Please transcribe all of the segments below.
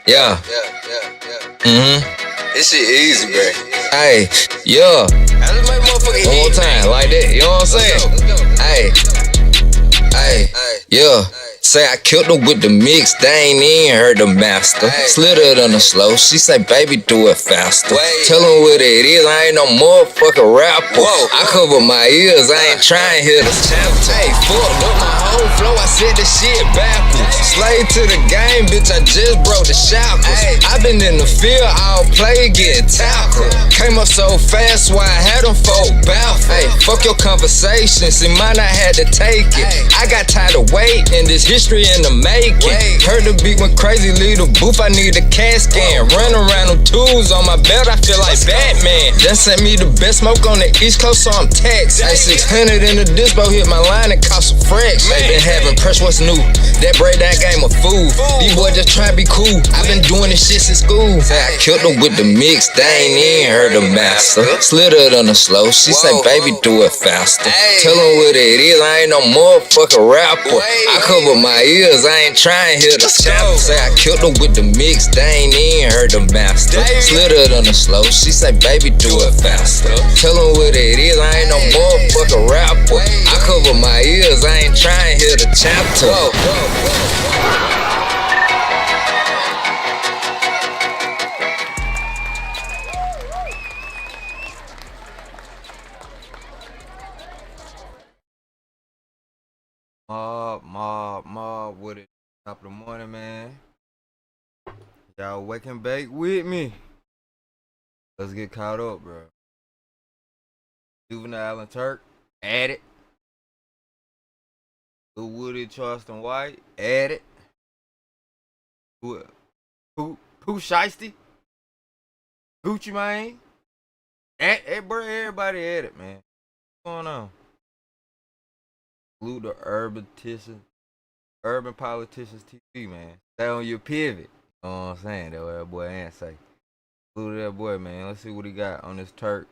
Yeah. This shit easy, bro. Hey, yeah. I just make motherfucking One more time, like that. You know what I'm saying? Hey, yeah. Say I killed her with the mix, they ain't even heard the master. Slid it on the slow, she say, baby, do it faster. Tell them what it is, I ain't no motherfucking rapper. I cover my ears, I ain't trying to hear the chapter. Hey, fucked up my whole flow, I said the shit backwards. Slave to the game, bitch, I just broke the shackles. I been in the field, all play getting tackled. Came up so fast, why I had them folk baffled. Hey, fuck your conversation, see mine, I had to take it. I got tired of waiting, this history in the making. Heard the beat went crazy, leave the booth, I need a CAT scan. Run around them tools on my belt, I feel like Batman. Done sent me the best smoke on the East Coast, so I'm taxed. Hey, 600 in the dispo, hit my line and cost some fresh. They been having press, what's new? That breakdown game of food. These boys just try to be cool, I been doing this shit since school. Say I killed her with the mix, they ain't even heard the master. Slid it on the slow, she say, baby, do it faster. Tell them what it is, I ain't no motherfucking rapper. I cover my ears, I ain't trying to hear the chapter. Say I killed her with the mix, they ain't even heard the master. Slid it on the slow, she say, baby, do it faster. Tell them what it is, I ain't no motherfucking rapper. I cover my ears, I ain't trying to hear the chapter. Mob with it. Top of the morning, man. Y'all wake and bake with me. Let's get caught up, bro. Juvenile and Turk, add it. Lil Woody, Charleston White, add it. Pooh, Shiesty, Gucci Mane. Bro, everybody add it, man. What's going on? Salute the urban politicians TV, man. Stay on your pivot. You know what I'm saying? That's what that boy Ant say. Salute that boy, man. Let's see what he got on this Turk.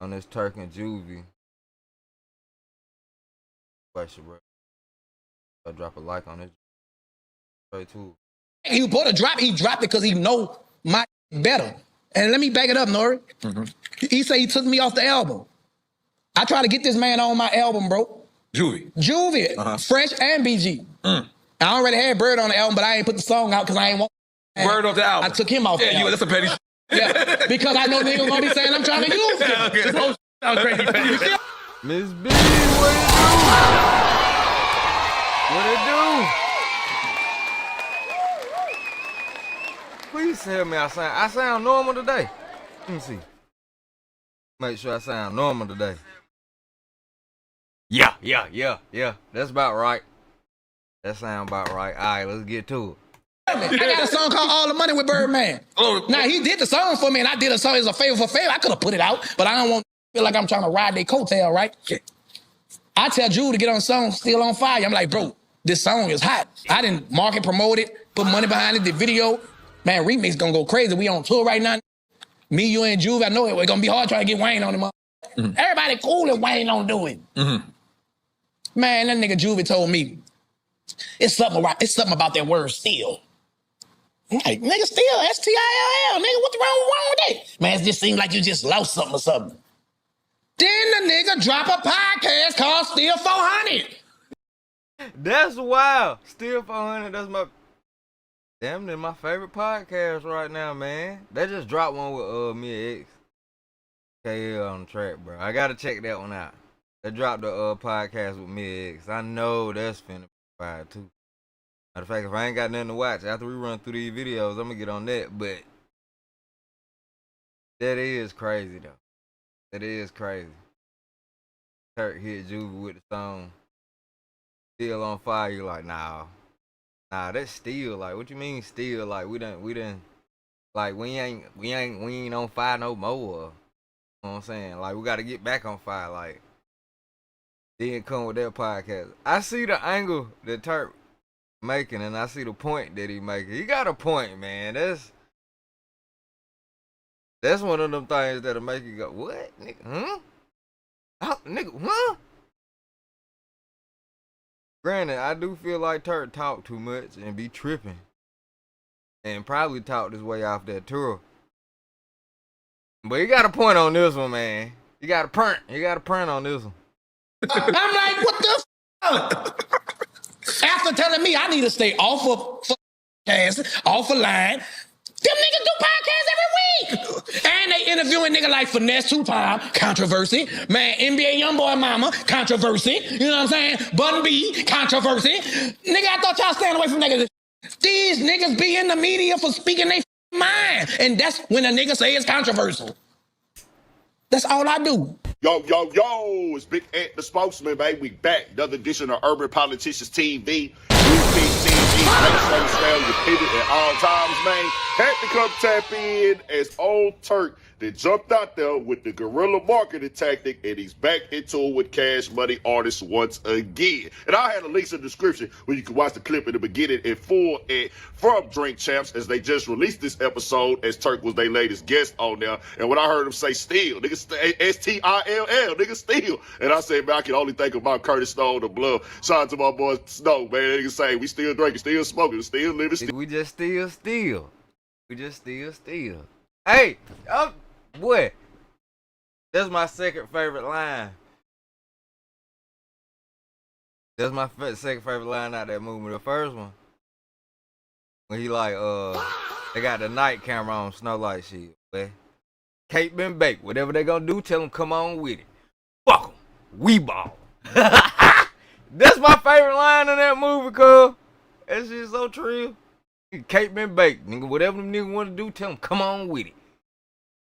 On this Turk and Juvie. Question, bro. I'll drop a like on this. Straight to it. He put a drop, he dropped it because he know my better. And let me back it up, Nori. He say he took me off the album. I try to get this man on my album, bro. Juvie, Fresh and BG. I already had Bird on the album, but I ain't put the song out because I ain't want Bird off the album. I took him off the album. That's a petty Yeah, because I know niggas gonna be saying I'm trying to use him. Okay. This whole sound crazy. Miss B, what it do? What it do? Please tell me I sound normal today. Let me see. Make sure I sound normal today. Yeah. That's about right. That sound about right. All right, let's get to it. I got a song called All the Money with Birdman. Now, he did the song for me, and I did a song as a favor for favor. I could have put it out, but I don't want to feel like I'm trying to ride their coattail, right? I tell Drew to get on the song, Still on Fire. I'm like, bro, this song is hot. I didn't market, promote it, put money behind it, the video. Man, remix gonna go crazy. We on tour right now. Me, you, and Juve, I know it's gonna be hard trying to get Wayne on him. Everybody cool and Wayne don't do it. Man, that nigga Juve told me, it's something about that word still. I'm like, nigga, still, S-T-I-L-L, nigga, what's wrong with that? Man, it just seemed like you just lost something or something. Then the nigga drop a podcast called Still 400. That's wild. Still 400, that's damn near my favorite podcast right now, man. They just dropped one with me and X. KL on the track, bro. I gotta check that one out. They dropped the podcast with me and X. I know that's finna be fire too. Matter of fact, if I ain't got nothing to watch after we run through these videos, I'm gonna get on that. But that is crazy though. That is crazy. Turk hit Juvie with the song Still on Fire. You like, nah, that's still. Like, what you mean still? Like, we done like we ain't on fire no more. You know what I'm saying? Like, we gotta get back on fire. Like, then come with that podcast. I see the angle that Turk making, and I see the point that he making. He got a point, man. That's one of them things that'll make you go, what, nigga? Huh? Oh, nigga, huh? Granted, I do feel like Turk talk too much and be tripping. and probably talked his way off that tour. But you got a point on this one, man. You got a print. You got a print on this one. I'm like, what the After telling me I need to stay off of podcasts, off of line, them niggas do podcasts every week. And they interviewing nigga like Finesse 2-time, controversy. Man, NBA Youngboy Mama, controversy. You know what I'm saying? Bun B, controversy. Nigga, I thought y'all staying away from niggas. These niggas be in the media for speaking their mind. And that's when a nigga say it's controversial. That's all I do. Yo, it's Big Ant the Spokesman, baby. We back. Another edition of Urban Politicians TV. Make sure you stay on your pivot at all times, man. Had to come tap in as old Turk that jumped out there with the guerrilla marketing tactic, and he's back into it with Cash Money artists once again. And I had a link in the description where you can watch the clip in the beginning in full from Drink Champs as they just released this episode as Turk was their latest guest on there. And when I heard him say still, nigga, S-T-I-L-L, nigga, still. And I said, man, I can only think about Curtis Stone, the Bluff. Shout out to my boy Snow, man. Nigga say, we still drinking, still smoking, still living, still. We just still. We just still. Hey, boy, that's my second favorite line. That's my second favorite line out of that movie. The first one, when he like, they got the night camera on Snow Light shit, boy. Cake been baked. Whatever they gonna do, tell them come on with it. Fuck 'em. We ball. That's my favorite line in that movie, cuz. That shit's so true. Cake been baked, nigga. Whatever them niggas want to do, tell them come on with it.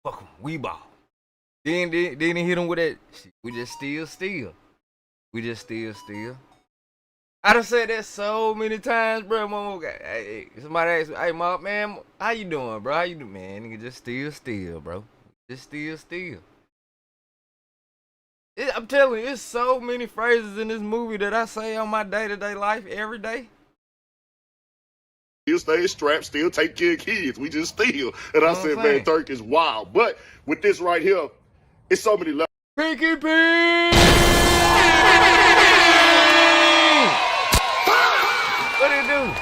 Fuck 'em, we ball. Then he hit him with that shit. We just still. We just still. I done said that so many times, bro. Hey, somebody asked me, hey, Mark, man, how you doing, bro? How you doing, man? Nigga, just still, bro. Just still. I'm telling you, it's so many phrases in this movie that I say on my day-to-day life every day. Still stay strapped, still take care of kids. We just still. And I said, man, Turk is wild. But with this right here, it's so many levels. Pinky Pig! What did he do?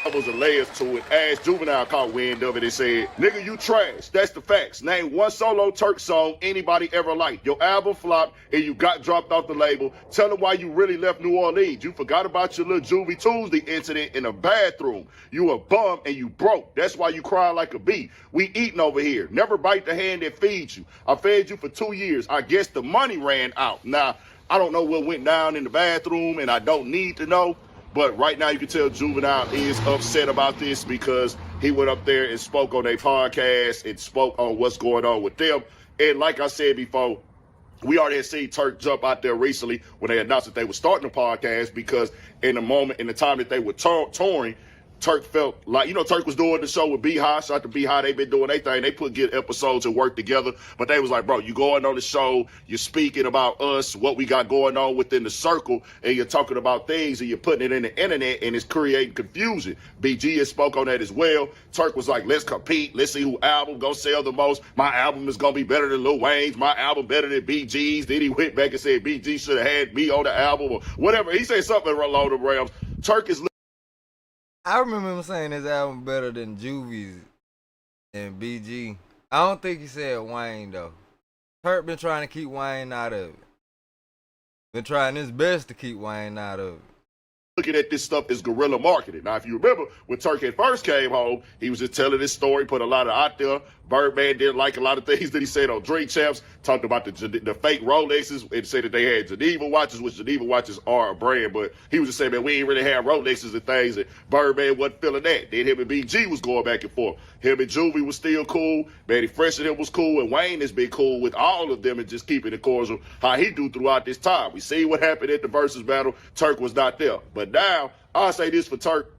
Was a layers to it. As Juvenile caught wind of it and said, nigga, you trash. That's the facts. Name one solo Turk song anybody ever liked. Your album flopped and you got dropped off the label. Tell them why you really left New Orleans. You forgot about your little Juvie Tuesday incident in a bathroom. You a bum and you broke. That's why you cry like a bee. We eating over here. Never bite the hand that feeds you. I fed you for 2 years. I guess the money ran out. Now, I don't know what went down in the bathroom and I don't need to know. But right now you can tell Juvenile is upset about this because he went up there and spoke on their podcast and spoke on what's going on with them. And like I said before, we already had seen Turk jump out there recently when they announced that they were starting the podcast because in the time that they were touring, Turk felt like, Turk was doing the show with Beehive. Shout out to Beehive. They've been doing their thing. They put good episodes and work together. But they was like, bro, you going on the show, you're speaking about us, what we got going on within the circle, and you're talking about things and you're putting it in the internet and it's creating confusion. BG has spoke on that as well. Turk was like, let's compete. Let's see who album gonna sell the most. My album is gonna be better than Lil Wayne's. My album better than BG's. Then he went back and said BG should have had me on the album or whatever. He said something along the realms. Turk is I remember him saying his album better than Juvie's and BG. I don't think he said Wayne, though. Turk been trying to keep Wayne out of it. Been trying his best to keep Wayne out of it. Looking at this stuff is guerrilla marketing. Now, if you remember, when Turk had first came home, he was just telling his story, put a lot of out there. Birdman didn't like a lot of things that he said on Drink Champs, talked about the fake Rolexes and said that they had Geneva watches, which Geneva watches are a brand, but he was just saying, man, we ain't really have Rolexes and things, and Birdman wasn't feeling that. Then him and BG was going back and forth. Him and Juvie was still cool. Manny Fresh and him was cool, and Wayne has been cool with all of them and just keeping it cordial how he do throughout this time. We see what happened at the Versus battle. Turk was not there. But now, I'll say this for Turk.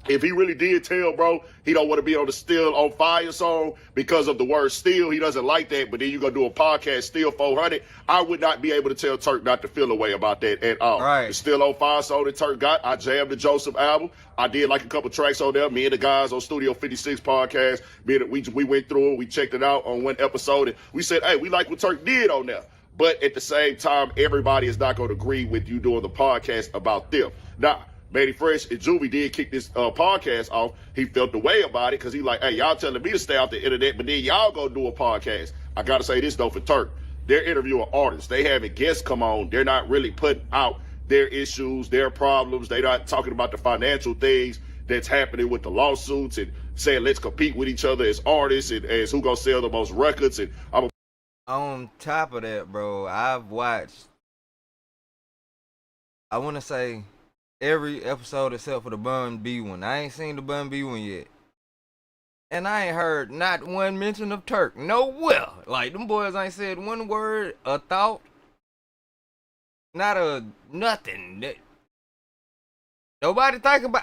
If he really did tell, bro, he don't want to be on the Still on Fire song because of the word still. He doesn't like that. But then you're going to do a podcast, Still 400. I would not be able to tell Turk not to feel a way about that at all. Right. The Still on Fire song that Turk got, I jammed the Joseph album. I did like a couple tracks on there. Me and the guys on Studio 56 podcast, we went through it. We checked it out on one episode. And we said, hey, we like what Turk did on there. But at the same time, everybody is not going to agree with you doing the podcast about them. Now, Manny Fresh and Juvie did kick this podcast off. He felt the way about it because he like, hey, y'all telling me to stay off the internet, but then y'all go do a podcast. I got to say this, though, for Turk. They're interviewing artists. They having guests come on. They're not really putting out their issues, their problems. They're not talking about the financial things that's happening with the lawsuits and saying let's compete with each other as artists and as who gonna sell the most records. And on top of that, bro, I've watched, I want to say, every episode except for the Bun B one. I ain't seen the Bun B one yet. And I ain't heard not one mention of Turk. Nowhere. Like, them boys ain't said one word, a thought, not a nothing. Nobody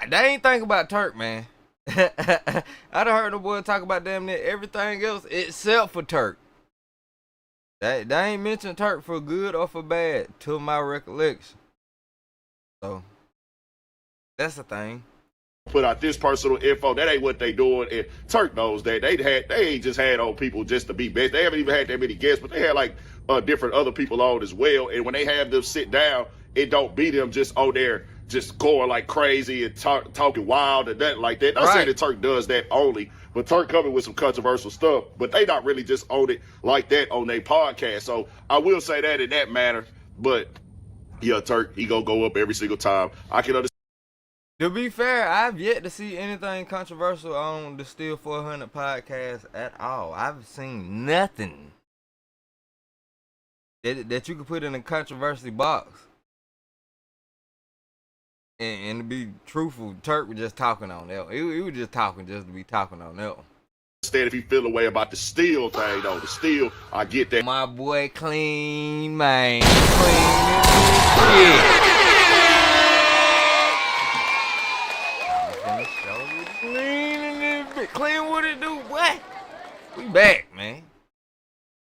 they ain't think about Turk, man. I done heard them boys talk about damn near everything else except for Turk. They ain't mentioned Turk for good or for bad, to my recollection. So, that's the thing. Put out this personal info. That ain't what they doing. And Turk knows that. They ain't just had on people just to be best. They haven't even had that many guests, but they had like different other people on as well. And when they have them sit down, it don't be them just on there just going like crazy and talking wild and nothing like that. Not saying that Turk does that only, but Turk coming with some controversial stuff. But they not really just on it like that on their podcast. So I will say that in that manner. But yeah, Turk, he gonna go up every single time. I can understand. To be fair, I've yet to see anything controversial on the Still 400 podcast at all. I've seen nothing that you could put in a controversy box. And to be truthful, Turk was just talking on that. He was just talking just to be talking on that one. Instead, if he feel a way about the Still thing, though, the Still, I get that. My boy clean, man. Clean. Clean what it do, what? We back, man.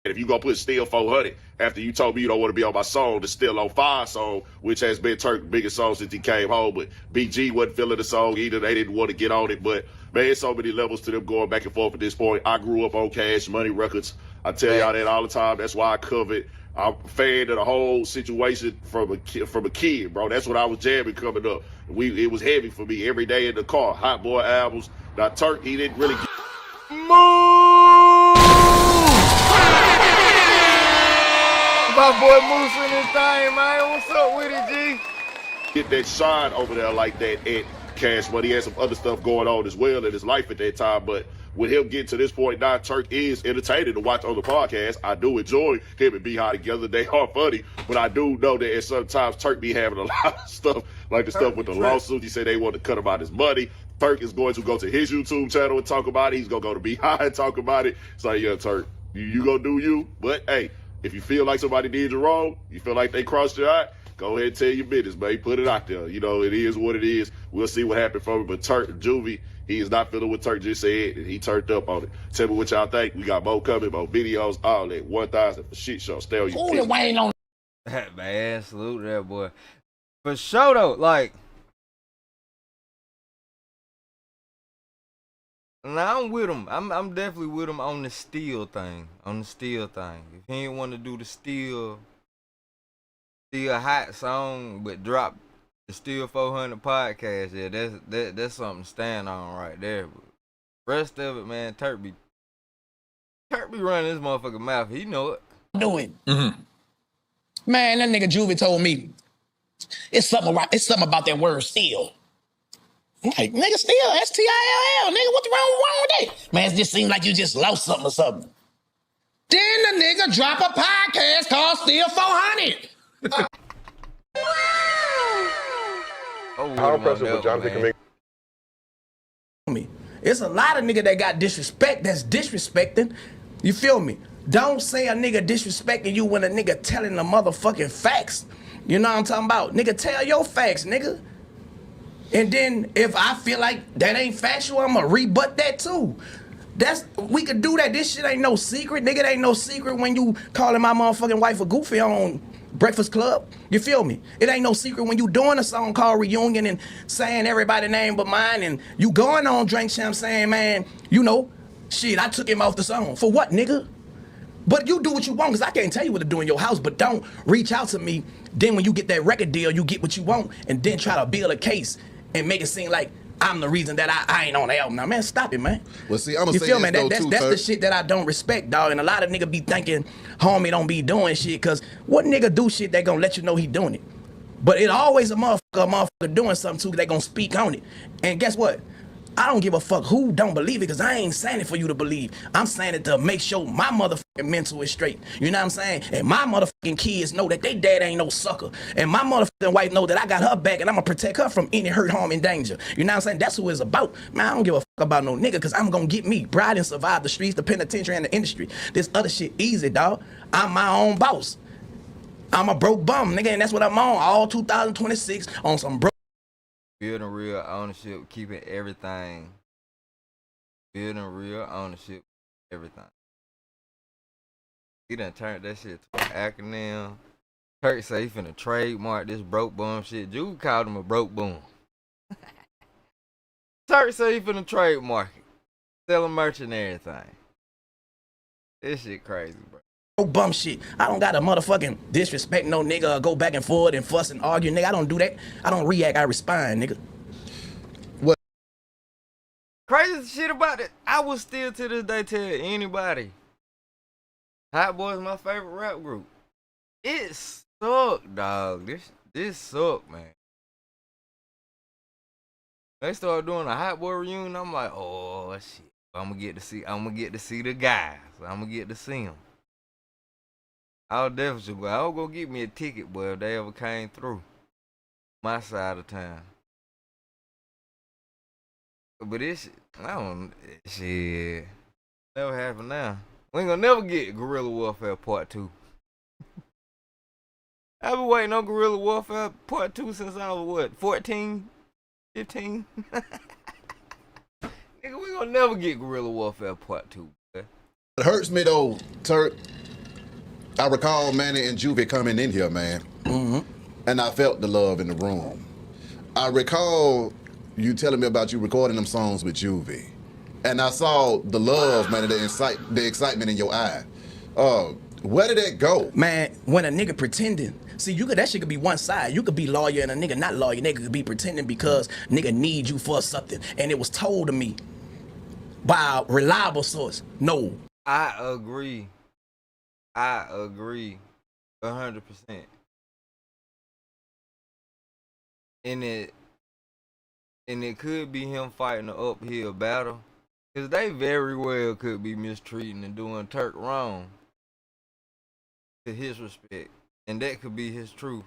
If you gonna put Still 400 after you told me you don't want to be on my song, the Still on Fire song, which has been Turk's biggest song since he came home, but BG wasn't feeling the song either. They didn't want to get on it, but man, there's so many levels to them going back and forth at this point. I grew up on Cash Money Records. I tell y'all that all the time. That's why I cover it. I'm a fan of the whole situation from a kid, bro. That's what I was jamming coming up. It was heavy for me every day in the car. Hot Boy albums. Now Turk, he didn't really my boy Moose in his thing, man. What's up with it, G? get that shine over there like that at Cash Money. He had some other stuff going on as well in his life at that time, but with him getting to this point now, Turk is entertaining to watch on the podcast. I do enjoy him and B-High together. They are funny, but I do know that at sometimes Turk be having a lot of stuff, like the stuff with the lawsuit. He said they want to cut him out his money. Turk is going to go to his YouTube channel and talk about it. He's going to go to B-High and talk about it. It's like, yeah, Turk, you going to do you. But, hey, if you feel like somebody did you wrong, you feel like they crossed your eye, go ahead and tell your business, man. Put it out there. You know, it is what it is. We'll see what happens from it. But Turk, Juvie, he is not feeling what Turk just said, and he turned up on it. Tell me what y'all think. We got more coming, more videos, all that. 1,000 for shit show. Stay on your Who the Wayne on? Man, salute that boy. For sure, though, like, now I'm with him. I'm definitely with him on the Still thing. If he ain't want to do the Still hot song, but drop the Still 400 podcast, yeah, that's something to stand on right there. But rest of it, man, Turk be running his motherfucking mouth. He know it. Doing. Mm-hmm. Man, that nigga Juvie told me it's something about that word still. I'm like, nigga, still, S-T-I-L-L, nigga, what's wrong with that? Man, it just seemed like you just lost something or something. Then the nigga drop a podcast called Still 400. How impressive would Jonathan make? It's a lot of nigga that got disrespect that's disrespecting. You feel me? Don't say a nigga disrespecting you when a nigga telling the motherfucking facts. You know what I'm talking about? Nigga, tell your facts, nigga. And then if I feel like that ain't factual, I'ma rebut that too. We could do that. This shit ain't no secret. Nigga, it ain't no secret when you calling my motherfucking wife a goofy on Breakfast Club. You feel me? It ain't no secret when you doing a song called Reunion and saying everybody's name but mine, and you going on Drink Champ saying, man, you know, shit, I took him off the song. For what, nigga? But you do what you want, because I can't tell you what to do in your house, but don't reach out to me. Then when you get that record deal, you get what you want, and then try to build a case and make it seem like I'm the reason that I ain't on the album now. Man, stop it, man. Well, see, I'm gonna You say feel this me? though, That's too, the Turk. shit that I don't respect, dog. And a lot of niggas be thinking, homie don't be doing shit, cause what nigga do shit that gonna let you know he doing it? But it always a motherfucker doing something too, they gonna speak on it. And guess what? I don't give a fuck who don't believe it, cause I ain't saying it for you to believe. I'm saying it to make sure my motherfucking mental is straight. You know what I'm saying? And my motherfucking kids know that they dad ain't no sucker. And my motherfucking wife know that I got her back and I'm gonna protect her from any hurt, harm, and danger. You know what I'm saying? That's who it's about. Man, I don't give a fuck about no nigga, cause I'm gonna get me. Bride and survive the streets, the penitentiary, and the industry. This other shit easy, dog. I'm my own boss. I'm a broke bum, nigga, and that's what I'm on. All 2026 on some broke. Building real ownership, keeping everything. Building real ownership, everything. He done turned that shit to an acronym. Turk say he finna trademark this broke bum shit. Juve called him a broke bum. Turk say he finna trademark it. Selling merch and everything. This shit crazy, bro. Bum shit. I don't gotta motherfucking disrespect no nigga or go back and forth and fuss and argue, nigga. I don't do that. I don't react, I respond, nigga. What? Crazy shit about it, I would still to this day tell anybody, Hot Boy is my favorite rap group. It sucked, dog. This sucked, man. They started doing a Hot Boy reunion. I'm like, oh shit. I'm gonna get to see the guys. I'm gonna get to see them. I was definitely, but I was gonna get me a ticket, boy, if they ever came through my side of town. But this shit, I don't, shit, never happen now. We ain't gonna never get Guerrilla Warfare Part 2. I've been waiting on Guerrilla Warfare Part 2 since I was, what, 14, 15? Nigga, we gonna never get Guerrilla Warfare Part 2, boy. It hurts me though, Turk. I recall Manny and Juvie coming in here, man. And I felt the love in the room. I recall you telling me about you recording them songs with Juvie. And I saw the love, man, and the excitement in your eye. Where did that go? Man, when a nigga pretending, see, that shit could be one side. You could be lawyer and a nigga not lawyer. Nigga could be pretending because nigga need you for something. And it was told to me by a reliable source. No. I agree 100%. And it could be him fighting an uphill battle, cause they very well could be mistreating and doing Turk wrong to his respect, and that could be his truth.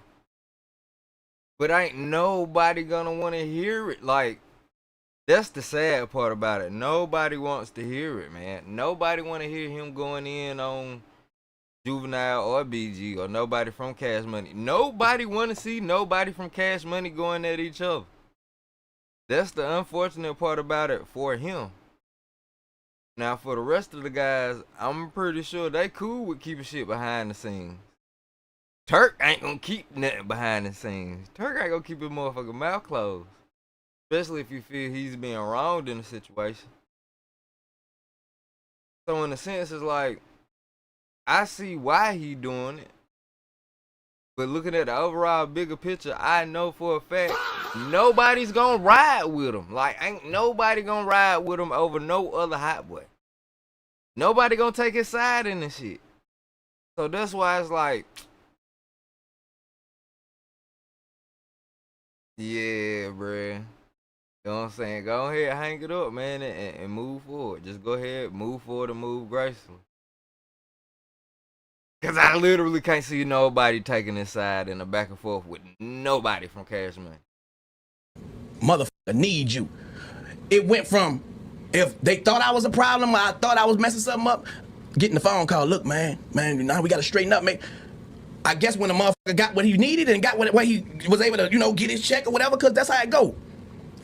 But ain't nobody gonna want to hear it. Like, that's the sad part about it. Nobody wants to hear it, man. Nobody want to hear him going in on Juvenile or BG or nobody from Cash Money. Nobody want to see nobody from Cash Money going at each other. That's the unfortunate part about it for him. Now, for the rest of the guys, I'm pretty sure they cool with keeping shit behind the scenes. Turk ain't gonna keep nothing behind the scenes. Turk ain't gonna keep his motherfucking mouth closed. Especially if you feel he's being wronged in a situation. So in a sense, it's like, I see why he doing it. But looking at the overall bigger picture, I know for a fact nobody's gonna ride with him. Like, ain't nobody gonna ride with him over no other Hot Boy. Nobody gonna take his side in this shit. So that's why it's like, yeah, bruh. You know what I'm saying? Go ahead, hang it up, man, and move forward. Just go ahead, move forward and move gracefully. Cause I literally can't see nobody taking his side in a back and forth with nobody from Cash Money. Motherfucker need you. It went from, if they thought I was a problem or I thought I was messing something up, getting the phone call, look, man, now we gotta straighten up, man. I guess when the motherfucker got what he needed and got what he was able to, get his check or whatever, cause that's how it go.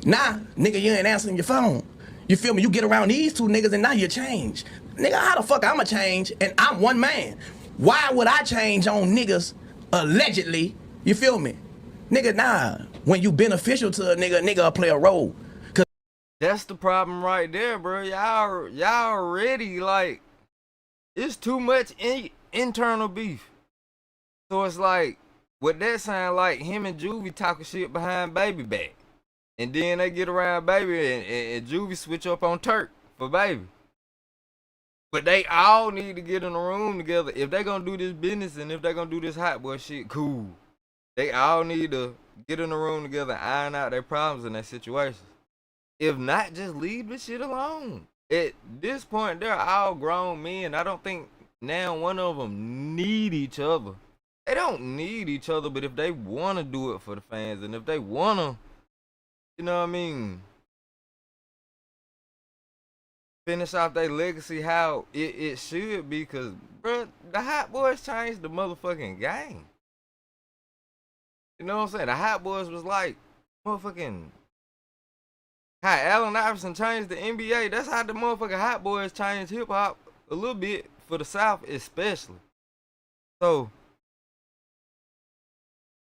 Nah, nigga, you ain't answering your phone. You feel me? You get around these two niggas and now you change. Nigga, how the fuck I'ma change and I'm one man? Why would I change on niggas allegedly? You feel me? Nigga, nah. When you beneficial to a nigga will play a role. Cause that's the problem right there, bro. Y'all already, like, it's too much internal beef. So it's like, what that sound like, him and Juvie talking shit behind Baby back. And then they get around Baby and Juvie switch up on Turk for Baby. But they all need to get in a room together. If they gonna do this business and if they gonna do this hot boy shit, cool. They all need to get in a room together and iron out their problems in their situations. If not, just leave this shit alone. At this point, they're all grown men. I don't think now one of them need each other. They don't need each other, but if they want to do it for the fans and if they want to, you know what I mean, finish off their legacy how it should be, because, bro, the Hot Boys changed the motherfucking game. You know what I'm saying? The Hot Boys was like motherfucking how Allen Iverson changed the NBA. That's how the motherfucking Hot Boys changed hip hop a little bit for the South, especially. So,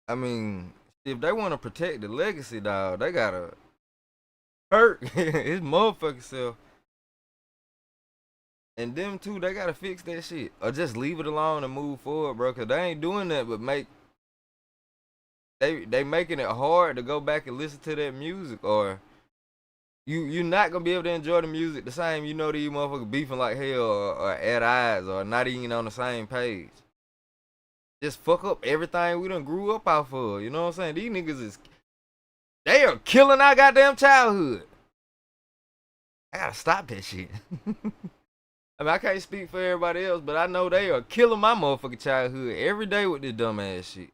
I mean, if they want to protect the legacy, dog, they gotta hurt his motherfucking self. And them too, they gotta fix that shit. Or just leave it alone and move forward, bro. Cause they ain't doing that but they making it hard to go back and listen to that music, or you're not gonna be able to enjoy the music the same. You know these motherfuckers beefing like hell, or at odds, or not even on the same page. Just fuck up everything we done grew up off of. You know what I'm saying? These niggas they are killing our goddamn childhood. I gotta stop that shit. I mean, I can't speak for everybody else, but I know they are killing my motherfucking childhood every day with this dumbass shit.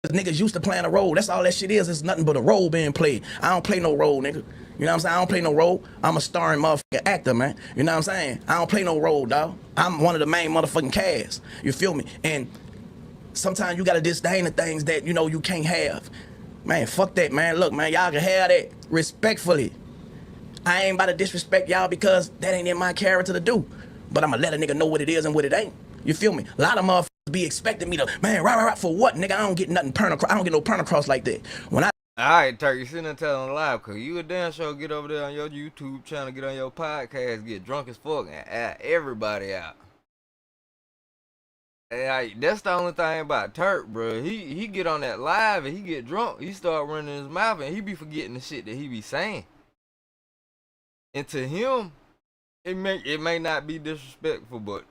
Niggas used to playing a role. That's all that shit is. It's nothing but a role being played. I don't play no role, nigga. You know what I'm saying? I don't play no role. I'm a starring motherfucking actor, man. You know what I'm saying? I don't play no role, dog. I'm one of the main motherfucking cast. You feel me? And sometimes you gotta disdain the things that, you know, you can't have. Man, fuck that, man. Look, man, y'all can have that respectfully. I ain't about to disrespect y'all because that ain't in my character to do. But I'ma let a nigga know what it is and what it ain't. You feel me? A lot of motherfuckers be expecting me to, man, right, for what, nigga? I don't get nothing permacross. I don't get no permacross like that. When I Alright, Turk, you sitting there telling a lie, cause you a damn sure get over there on your YouTube channel, get on your podcast, get drunk as fuck, and add everybody out. And like, that's the only thing about Turk, bro. He get on that live and he get drunk. He start running his mouth and he be forgetting the shit that he be saying. And to him, it may not be disrespectful, but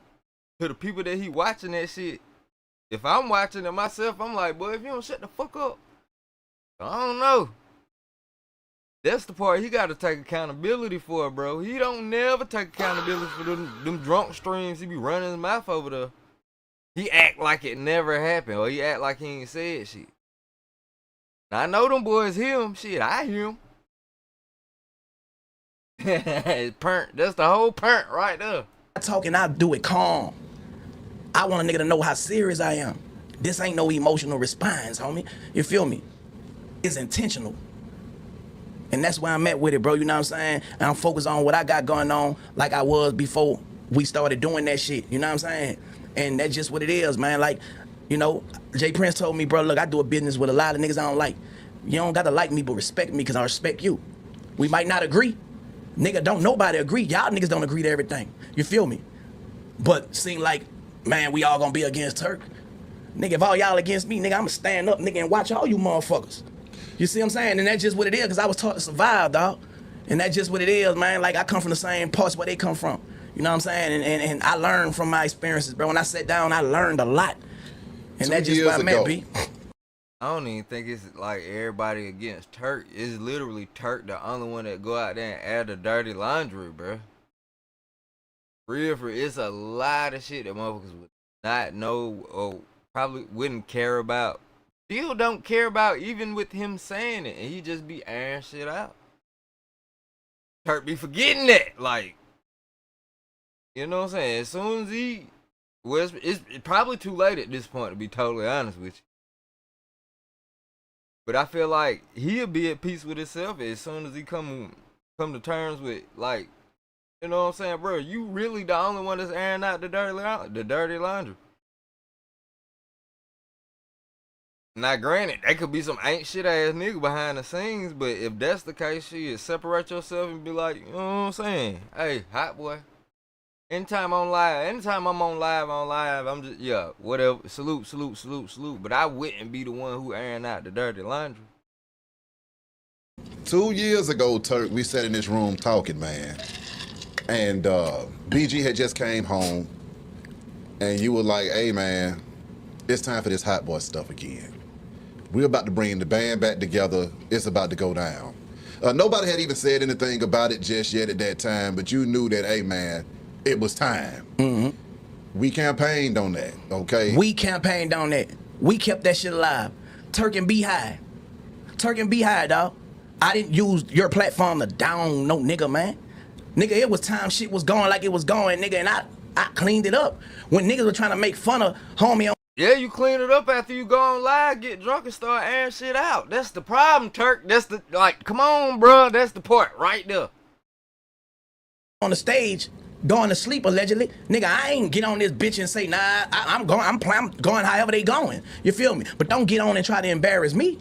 to the people that he watching that shit, if I'm watching it myself, I'm like, boy, if you don't shut the fuck up, I don't know. That's the part he got to take accountability for, bro. He don't never take accountability for them drunk streams he be running his mouth over there. He act like it never happened, or he act like he ain't said shit. Now, I know them boys hear him. Shit, I hear him. It's pernt. That's the whole pernt right there. talking, I do it calm. I want a nigga to know how serious I am. This ain't no emotional response, homie. You feel me? It's intentional. And that's where I'm at with it, bro. You know what I'm saying? And I'm focused on what I got going on like I was before we started doing that shit. You know what I'm saying? And that's just what it is, man. Like, you know, Jay Prince told me, bro, look, I do a business with a lot of niggas I don't like. You don't got to like me, but respect me because I respect you. We might not agree. Nigga, don't nobody agree. Y'all niggas don't agree to everything. You feel me? But seem like, man, we all gonna be against Turk. Nigga, if all y'all against me, nigga, I'ma stand up, nigga, and watch all you motherfuckers. You see what I'm saying? And that's just what it is, because I was taught to survive, dog. And that's just what it is, man. Like, I come from the same parts where they come from. You know what I'm saying? And I learned from my experiences, bro. When I sat down, I learned a lot. And that's just what I meant, B. I don't even think it's like everybody against Turk. It's literally Turk, the only one that go out there and air the dirty laundry, bro. For it's a lot of shit that motherfuckers would not know or probably wouldn't care about. Still don't care about, even with him saying it, and he just be airing shit out. Turk be forgetting that, like, you know what I'm saying? As soon as he, well, it's probably too late at this point, to be totally honest with you. But I feel like he'll be at peace with himself as soon as he come to terms with, like, you know what I'm saying, bro? You really the only one that's airing out the dirty laundry. Now, granted, they could be some ain't shit ass nigga behind the scenes, but if that's the case, shit, separate yourself and be like, you know what I'm saying? Hey, hot boy. Anytime I'm on live, I'm just, yeah, whatever, salute. But I wouldn't be the one who airing out the dirty laundry. 2 years ago, Turk, we sat in this room talking, man. And BG had just came home. And you were like, hey, man, it's time for this hot boy stuff again. We're about to bring the band back together. It's about to go down. Nobody had even said anything about it just yet at that time, but you knew that, hey, man, it was time. Mm-hmm. We campaigned on that, okay? We campaigned on that. We kept that shit alive. Turk and Beehive. Turk and Beehive, dog. I didn't use your platform to down no nigga, man. Nigga, it was time shit was going like it was going, nigga, and I cleaned it up. When niggas were trying to make fun of homie on Yeah, you clean it up after you go on live, get drunk, and start airing shit out. That's the problem, Turk. That's the, like, come on, bro. That's the part right there. on the stage, going to sleep allegedly. Nigga, I ain't get on this bitch and say, nah, I'm going however they going. You feel me? But don't get on and try to embarrass me.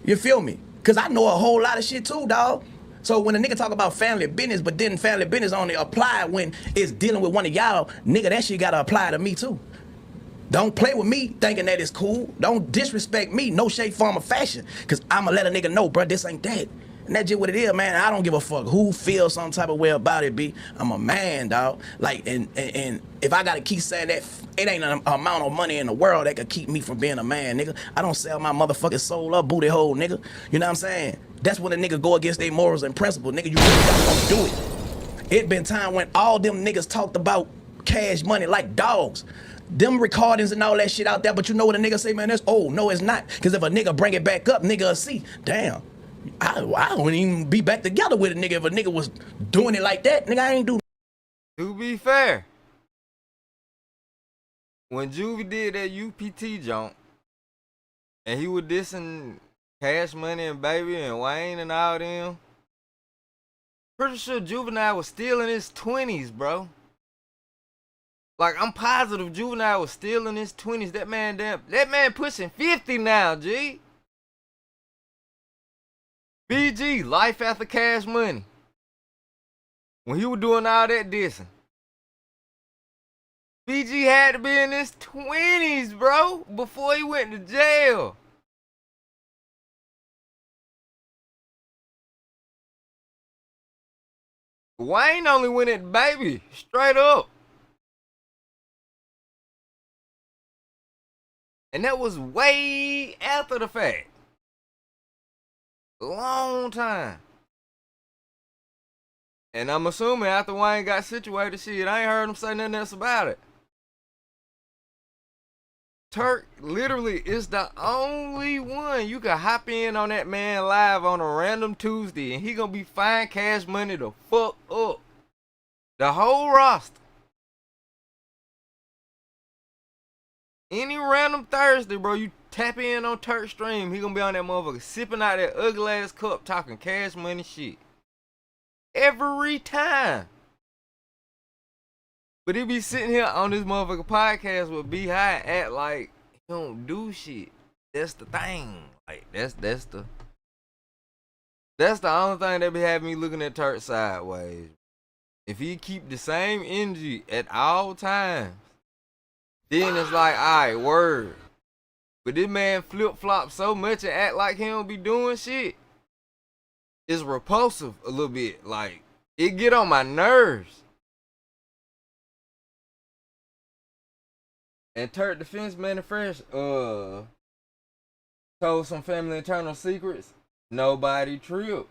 You feel me? Cause I know a whole lot of shit too, dog. So when a nigga talk about family business, but then family business only apply when it's dealing with one of y'all, nigga, that shit gotta apply to me too. Don't play with me thinking that it's cool. Don't disrespect me, no shape, form, or fashion. Cause I'ma let a nigga know, bro, this ain't that. And that's just what it is, man. I don't give a fuck who feels some type of way about it, B. I'm a man, dog. Like, and if I gotta keep saying that, it ain't an amount of money in the world that could keep me from being a man, nigga. I don't sell my motherfucking soul up, booty hole, nigga. You know what I'm saying? That's when a nigga go against their morals and principles, nigga. You really gotta do it. It been time when all them niggas talked about cash money like dogs. Them recordings and all that shit out there, but you know what a nigga say, man, that's old. No, it's not. Cause if a nigga bring it back up, nigga will see, damn, I wouldn't even be back together with a nigga if a nigga was doing it like that. Nigga, I ain't do. To be fair, when Juvie did that UPT jump, and he was dissing Cash Money and Baby and Wayne and all them, pretty sure Juvenile was still in his 20s, bro. Like, I'm positive Juvenile was still in his 20s. That man pushing 50 now, G. BG, Life After Cash Money. When he was doing all that dissing, BG had to be in his 20s, bro, before he went to jail. Wayne only went at Baby, straight up. And that was way after the fact. Long time. And I'm assuming after Wayne got situated, shit, I ain't heard him say nothing else about it. Turk literally is the only one you can hop in on that man live on a random Tuesday and he gonna be fine Cash Money to fuck up. The whole roster. Any random Thursday, bro, you tap in on Turk stream, he gonna be on that motherfucker sipping out that ugly ass cup talking Cash Money shit. Every time. But he be sitting here on this motherfucker podcast with B-High act like he don't do shit. That's the thing. Like, that's the only thing that be having me looking at Turk sideways. If he keep the same energy at all times, then it's like, alright, word. But this man flip-flop so much and act like he don't be doing shit. It's repulsive a little bit. Like, it get on my nerves. And Turk Defense Manifest told some family internal secrets. Nobody tripped.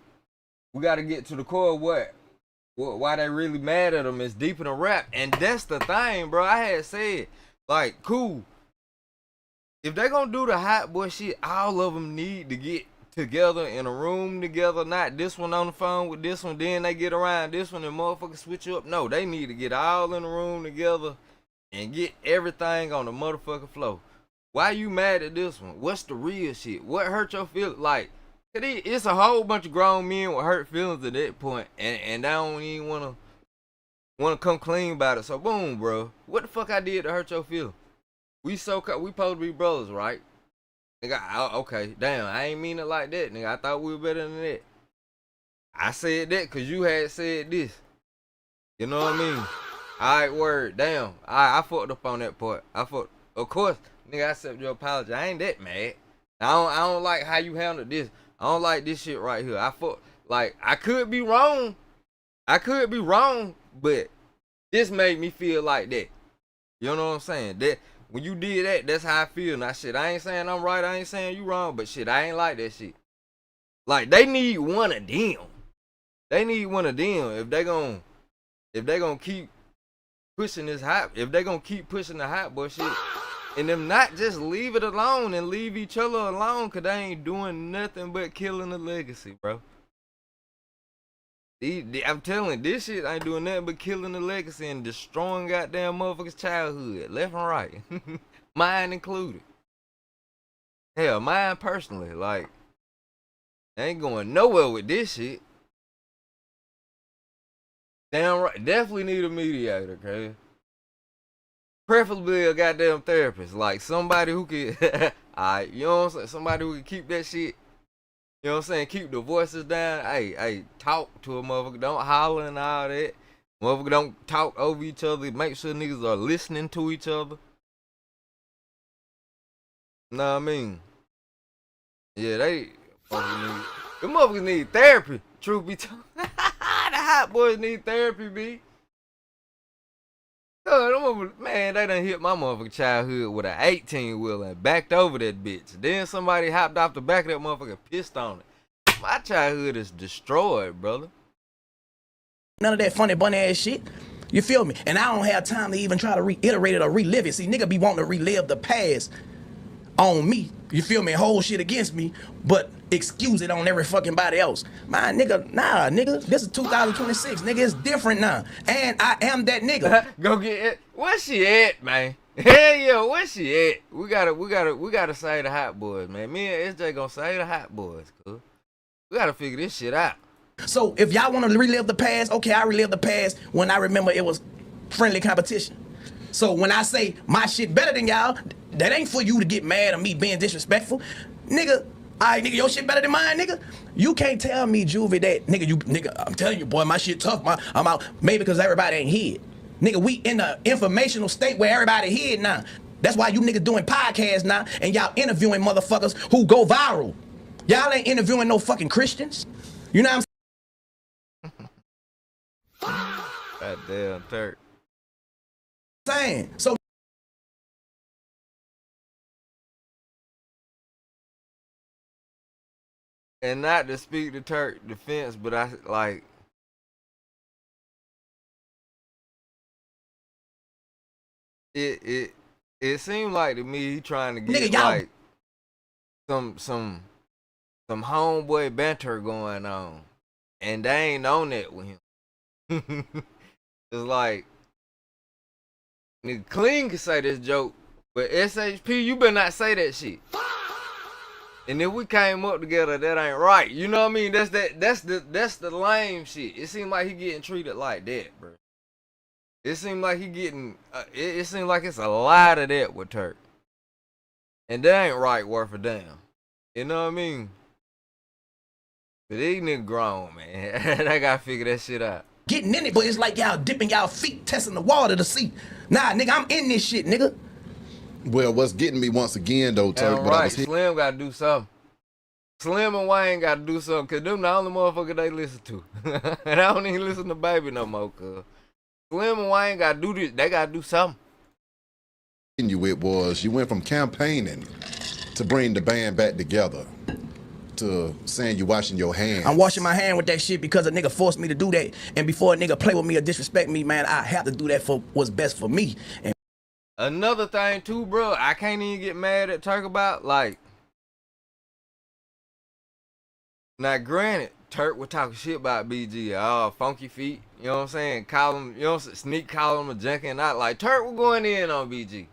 We gotta get to the core of why they really mad at him is deeper than rap. And that's the thing, bro. I had said, like, cool. If they gonna do the hot boy shit, all of them need to get together in a room together. Not this one on the phone with this one, then they get around this one and motherfuckers switch up. No, they need to get all in the room together and get everything on the motherfucking floor. Why you mad at this one? What's the real shit? What hurt your feelings? Like, it's a whole bunch of grown men with hurt feelings at that point, and they don't even wanna come clean about it. So boom, bro. What the fuck I did to hurt your feelings? We supposed to be brothers, right? Nigga, okay, damn, I ain't mean it like that, nigga. I thought we were better than that. I said that because you had said this. You know what I mean? Alright, word, damn. I fucked up on that part. Of course, nigga, I accept your apology. I ain't that mad. I don't like how you handled this. I don't like this shit right here. Like, I could be wrong. But this made me feel like that. You know what I'm saying? That when you did that, that's how I feel. Now, shit, I ain't saying I'm right. I ain't saying you wrong. But shit, I ain't like that shit. Like, they need one of them. If they gonna keep pushing this hype, if they gonna keep pushing the hype boy shit, and them not just leave it alone and leave each other alone, cause they ain't doing nothing but killing the legacy, bro. I'm telling you, this shit ain't doing nothing but killing the legacy and destroying goddamn motherfuckers' childhood, left and right. Mine included. Hell, mine personally, like, they ain't going nowhere with this shit. Damn right, definitely need a mediator, okay? Preferably a goddamn therapist, like somebody who could, alright, you know what I'm saying? Somebody who can keep that shit, you know what I'm saying? Keep the voices down. Hey, talk to a motherfucker. Don't holler and all that. Motherfucker don't talk over each other. Make sure niggas are listening to each other. Know what I mean? Yeah, them motherfuckers need therapy. Truth be told. The hot boys need therapy, B. Oh, man, they done hit my motherfucking childhood with an 18-wheeler and backed over that bitch. Then somebody hopped off the back of that motherfucker and pissed on it. My childhood is destroyed, brother. None of that funny bunny ass shit. You feel me? And I don't have time to even try to reiterate it or relive it. See, nigga be wanting to relive the past on me. You feel me? Whole shit against me, but excuse it on every fucking body else. My nigga, nah, nigga. This is 2026, nigga. It's different now. And I am that nigga. Go get it. Where she at, man? Hell yeah, where she at? We gotta say the hot boys, man. Me and SJ gonna say the hot boys, cuz. We gotta figure this shit out. So if y'all want to relive the past, okay, I relive the past when I remember it was friendly competition. So when I say my shit better than y'all, that ain't for you to get mad at me being disrespectful. Nigga, alright, nigga, your shit better than mine, nigga. You can't tell me, Juvie, that, nigga, I'm telling you, boy, my shit tough, I'm out. Maybe because everybody ain't hid. Nigga, we in the informational state where everybody hid now. That's why you niggas doing podcasts now and y'all interviewing motherfuckers who go viral. Y'all ain't interviewing no fucking Christians. You know what I'm Goddamn Turk. saying? So And not to speak to Turk defense, but I like it seemed like to me he trying to get nigga, like some homeboy banter going on. And they ain't on that with him. It's like nigga Clean can say this joke, but SHP, you better not say that shit. And if we came up together, that ain't right. You know what I mean? That's the lame shit. It seemed like he getting treated like that, bro. It seemed like he getting it seemed like it's a lot of that with Turk. And that ain't right worth a damn. You know what I mean? But these niggas grown, man. I gotta figure that shit out. getting in it, but it's like y'all dipping y'all feet, testing the water to see. Nah, nigga, I'm in this shit, nigga. Well, what's getting me once again, though, Turk, but right. I was here. Slim got to do something. Slim and Wayne got to do something, because them the only motherfucker they listen to. And I don't even listen to Baby no more, cuz. Slim and Wayne got to do this. They got to do something. You went from campaigning to bring the band back together to saying you washing your hands. I'm washing my hand with that shit because a nigga forced me to do that. And before a nigga play with me or disrespect me, man, I have to do that for what's best for me. And another thing too, bro, I can't even get mad at Turk about, like, now granted, Turk was talking shit about BG, funky feet, you know what I'm saying? Call him, you know, sneak call him a junkie and not like Turk was going in on BG.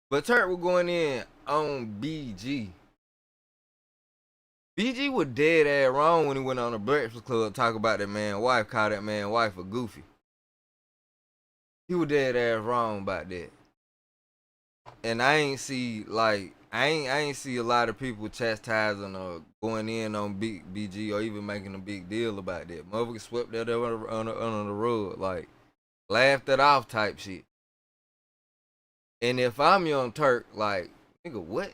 But Turk was going in on BG. BG was dead ass wrong when he went on the Breakfast Club talk about that man wife, call that man wife a goofy. He was dead ass wrong about that. And I ain't see like I ain't see a lot of people chastising or going in on BG or even making a big deal about that. Motherfuckers swept that under the rug, like laughed it off type shit. And if I'm Young Turk, like, nigga, what?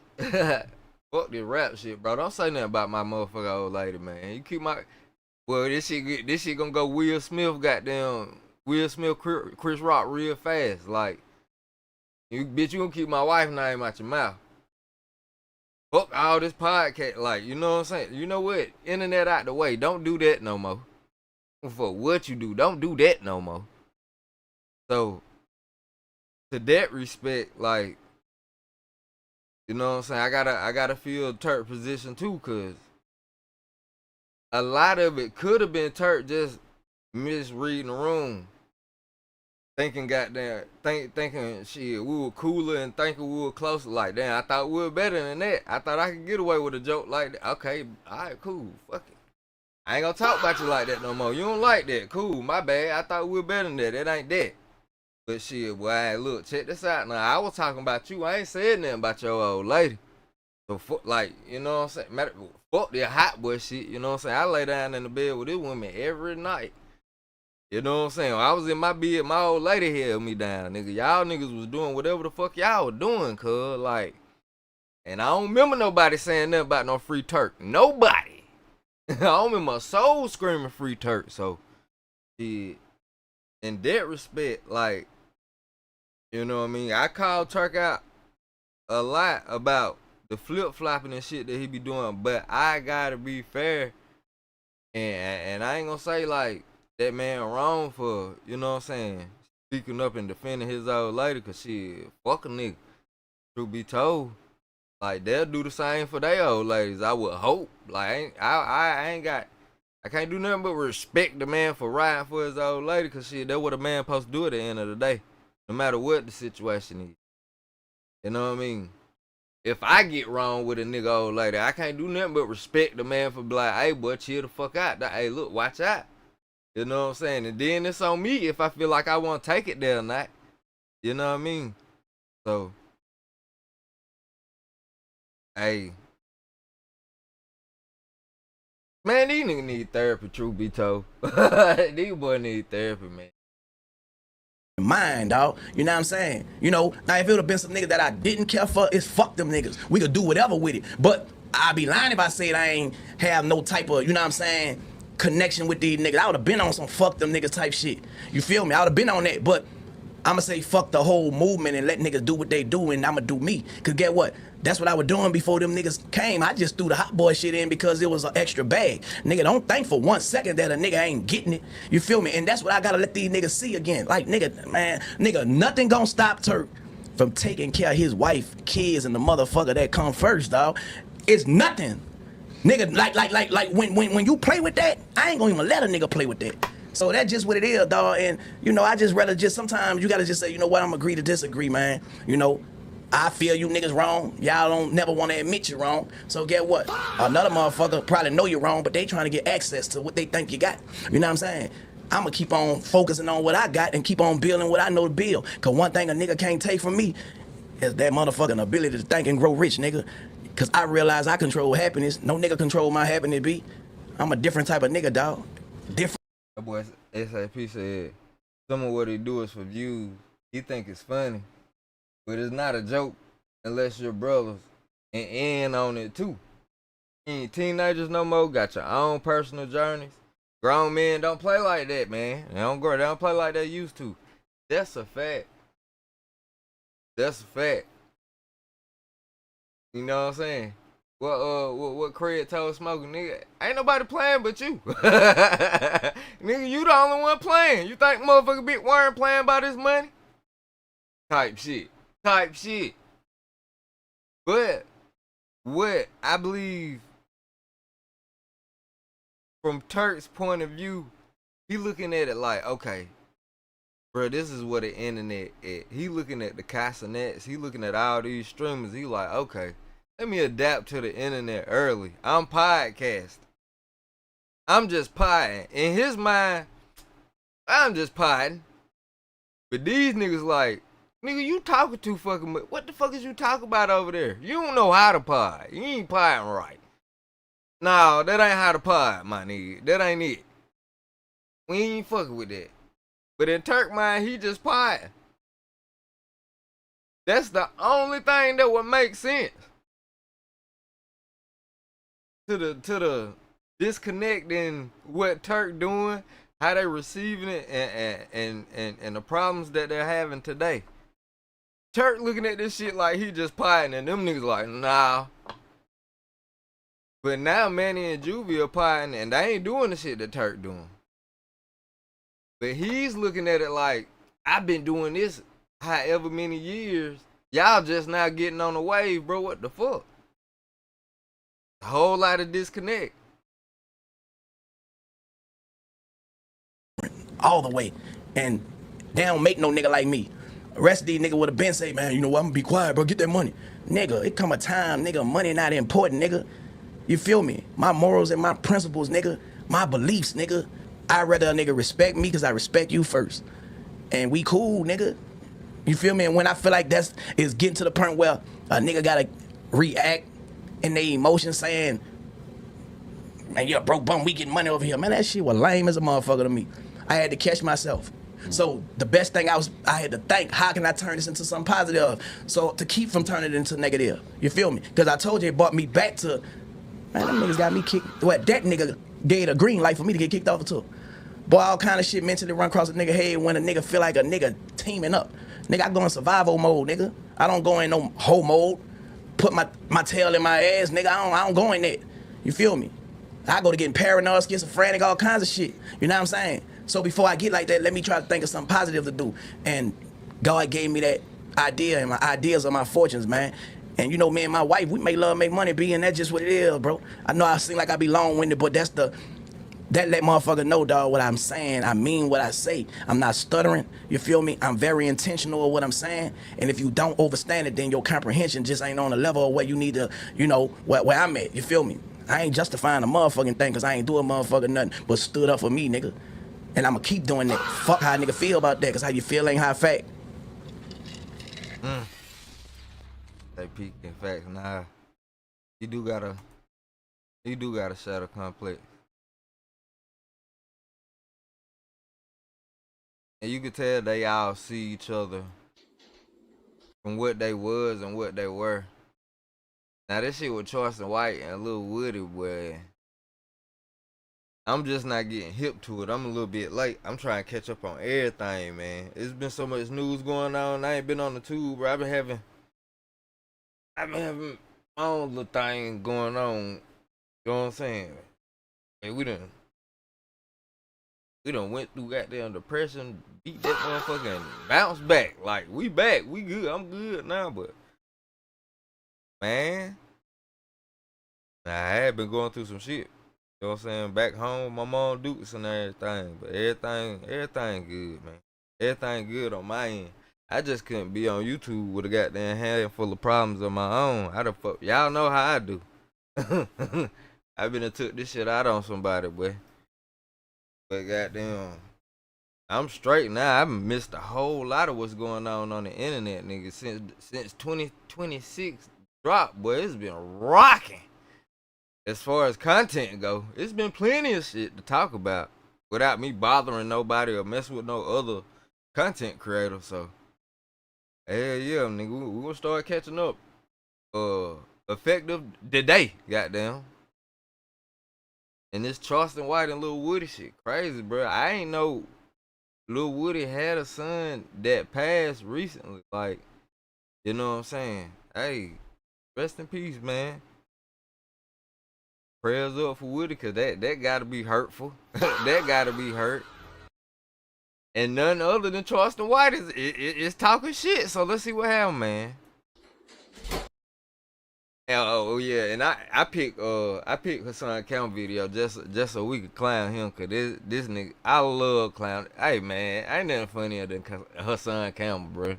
Fuck this rap shit, bro. Don't say nothing about my motherfucking old lady, man. You keep my. Well, this shit gonna go Will Smith, goddamn. Will Smith, Chris Rock real fast. Like, you gonna keep my wife's name out your mouth. Fuck all this podcast. Like, you know what I'm saying? You know what? Internet out the way. Don't do that no more. For what you do, don't do that no more. So, to that respect, like, you know what I'm saying? I gotta feel Turk position too, cause a lot of it could have been Turk just misreading the room, thinking thinking shit we were cooler and thinking we were closer. Like, damn, I thought we were better than that. I thought I could get away with a joke like that. Okay, all right, cool, fuck it. I ain't gonna talk about you like that no more. You don't like that, cool, my bad. I thought we were better than that. It ain't that. But shit, boy, look, check this out now. I was talking about you. I ain't said nothing about your old lady. So, like, you know what I'm saying? Matter, fuck that hot boy shit, you know what I'm saying? I lay down in the bed with this woman every night. You know what I'm saying? When I was in my bed, my old lady held me down, nigga. Y'all niggas was doing whatever the fuck y'all was doing, cuz, like. And I don't remember nobody saying nothing about no free Turk. Nobody. I don't remember my soul screaming free Turk, so, shit. In that respect, like, you know what I mean? I called Turk out a lot about the flip-flopping and shit that he be doing, but I gotta be fair. And I ain't gonna say, like, that man wrong for, you know what I'm saying, speaking up and defending his old lady, cause shit, fuck a nigga. Truth be told, like, they'll do the same for their old ladies, I would hope. Like, I can't do nothing but respect the man for riding for his old lady, cause shit, that's what a man supposed to do at the end of the day, no matter what the situation is. You know what I mean? If I get wrong with a nigga old lady, I can't do nothing but respect the man for like, hey, boy, chill the fuck out. Hey, look, watch out. You know what I'm saying? And then it's on me if I feel like I want to take it there or not. You know what I mean? So, hey. Man, these niggas need therapy, truth be told. These boys need therapy, man. Mind, dog. You know what I'm saying? You know, now if it would have been some niggas that I didn't care for, it's fuck them niggas. We could do whatever with it. But I'd be lying if I said I ain't have no type of, you know what I'm saying, connection with these niggas. I would have been on some fuck them niggas type shit. You feel me? I would have been on that. But I'ma say fuck the whole movement and let niggas do what they do, and I'ma do me. Cause get what? That's what I was doing before them niggas came. I just threw the hot boy shit in because it was an extra bag. Nigga, don't think for 1 second that a nigga ain't getting it. You feel me? And that's what I gotta let these niggas see again. Like, nigga, man, nigga, nothing gonna stop Turk from taking care of his wife, kids, and the motherfucker that come first, dog. It's nothing. Nigga, like when you play with that, I ain't gonna even let a nigga play with that. So that's just what it is, dog. And, you know, I just rather just sometimes you gotta just say, you know what, I'm agree to disagree, man. You know, I feel you niggas wrong. Y'all don't never want to admit you're wrong. So get what? Another motherfucker probably know you're wrong, but they trying to get access to what they think you got. You know what I'm saying? I'ma keep on focusing on what I got and keep on building what I know to build. Cause one thing a nigga can't take from me is that motherfucking ability to think and grow rich, nigga. Cause I realize I control happiness. No nigga control my happiness, B. I'm a different type of nigga, dog. Different. That boy SAP said, some of what he do is for views. He think it's funny, but it's not a joke unless you're brothers and in on it too. You ain't teenagers no more, got your own personal journeys. Grown men don't play like that, man. They don't play like they used to. That's a fact. That's a fact. You know what I'm saying? What Craig told Smoking, nigga, ain't nobody playing but you. Nigga, you the only one playing. You think motherfucker Big Worm playing by this money? Type shit. But what I believe from Turk's point of view, he looking at it like, okay, bro, this is what the internet is. He looking at the CASHAPP, he looking at all these streamers, he like, okay, let me adapt to the internet early. I'm podcasting. I'm just podding. In his mind, I'm just podding. But these niggas like, nigga, you talking too fucking much. What the fuck is you talking about over there? You don't know how to pod. You ain't podding right. No, that ain't how to pod, my nigga. That ain't it. We ain't fucking with that. But in Turk mind, he just podding. That's the only thing that would make sense. to the disconnect in what Turk doing, how they receiving it, and the problems that they're having today. Turk looking at this shit like he just potting, and them niggas like, nah. But now Manny and Juvie are potting, and they ain't doing the shit that Turk doing. But he's looking at it like, I've been doing this however many years. Y'all just now getting on the wave, bro. What the fuck? A whole lot of disconnect. All the way. And they don't make no nigga like me. The rest of these niggas would have been say, man, you know what, I'm gonna be quiet, bro, get that money. Nigga, it come a time, nigga, money not important, nigga. You feel me? My morals and my principles, nigga, my beliefs, nigga. I'd rather a nigga respect me because I respect you first. And we cool, nigga. You feel me? And when I feel like is getting to the point where a nigga gotta react in their emotions saying, man, you're a broke bum, we getting money over here. Man, that shit was lame as a motherfucker to me. I had to catch myself. So the best thing I had to think, how can I turn this into something positive? So to keep from turning it into negative. You feel me? Because I told you it brought me back to, man, them niggas got me kicked. What, that nigga gave a green light for me to get kicked off of too. Boy, all kind of shit mentally run across a nigga head when a nigga feel like a nigga teaming up. Nigga, I go in survival mode, nigga. I don't go in no hoe mode. Put my tail in my ass, nigga. I don't go in that. You feel me? I go to getting paranoid, schizophrenic, all kinds of shit. You know what I'm saying? So before I get like that, let me try to think of something positive to do. And God gave me that idea, and my ideas are my fortunes, man. And you know, me and my wife, we make love, make money, being that's just what it is, bro. I know I seem like I be long-winded, but that let motherfucker know, dog, what I'm saying. I mean what I say. I'm not stuttering. You feel me? I'm very intentional of what I'm saying. And if you don't understand it, then your comprehension just ain't on the level of where you need to, you know, where I'm at. You feel me? I ain't justifying a motherfucking thing because I ain't doing motherfucking nothing but stood up for me, nigga. And I'ma keep doing that. Fuck how a nigga feel about that, because how you feel ain't how fact. They peak in fact, nah. You do gotta shadow complex. And you can tell they all see each other from what they was and what they were. Now this shit with Charleston White and Lil Woody, boy, I'm just not getting hip to it. I'm a little bit late. I'm trying to catch up on everything, man. It's been so much news going on. I ain't been on the tube, bro. I've been having my own little thing going on. You know what I'm saying? Hey, we done went through goddamn depression, beat that motherfucker and bounced back. Like, we back. We good. I'm good now, but man, I had been going through some shit. You know what I'm saying? Back home, my mom Dukes and everything. But everything good, man. Everything good on my end. I just couldn't be on YouTube with a goddamn handful of problems of my own. How the fuck? Y'all know how I do. I been and took this shit out on somebody, boy. But goddamn, I'm straight now. I've missed a whole lot of what's going on the internet, nigga. Since 2026 dropped, boy, it's been rocking. As far as content go, it's been plenty of shit to talk about without me bothering nobody or messing with no other content creator. So, hell yeah, nigga, we gonna start catching up. Effective today, goddamn. And this Charleston White and Lil Woody shit, crazy, bro. I ain't know Lil Woody had a son that passed recently. Like, you know what I'm saying? Hey, rest in peace, man. Prayers up for Woody, cause that gotta be hurtful. That gotta be hurt. And none other than Charleston White is talking shit. So let's see what happens, man. Oh yeah, and I picked Hassan Count video just so we could clown him, cause this nigga, I love clown. Hey man, ain't nothing funnier than Hassan Campbell, bro.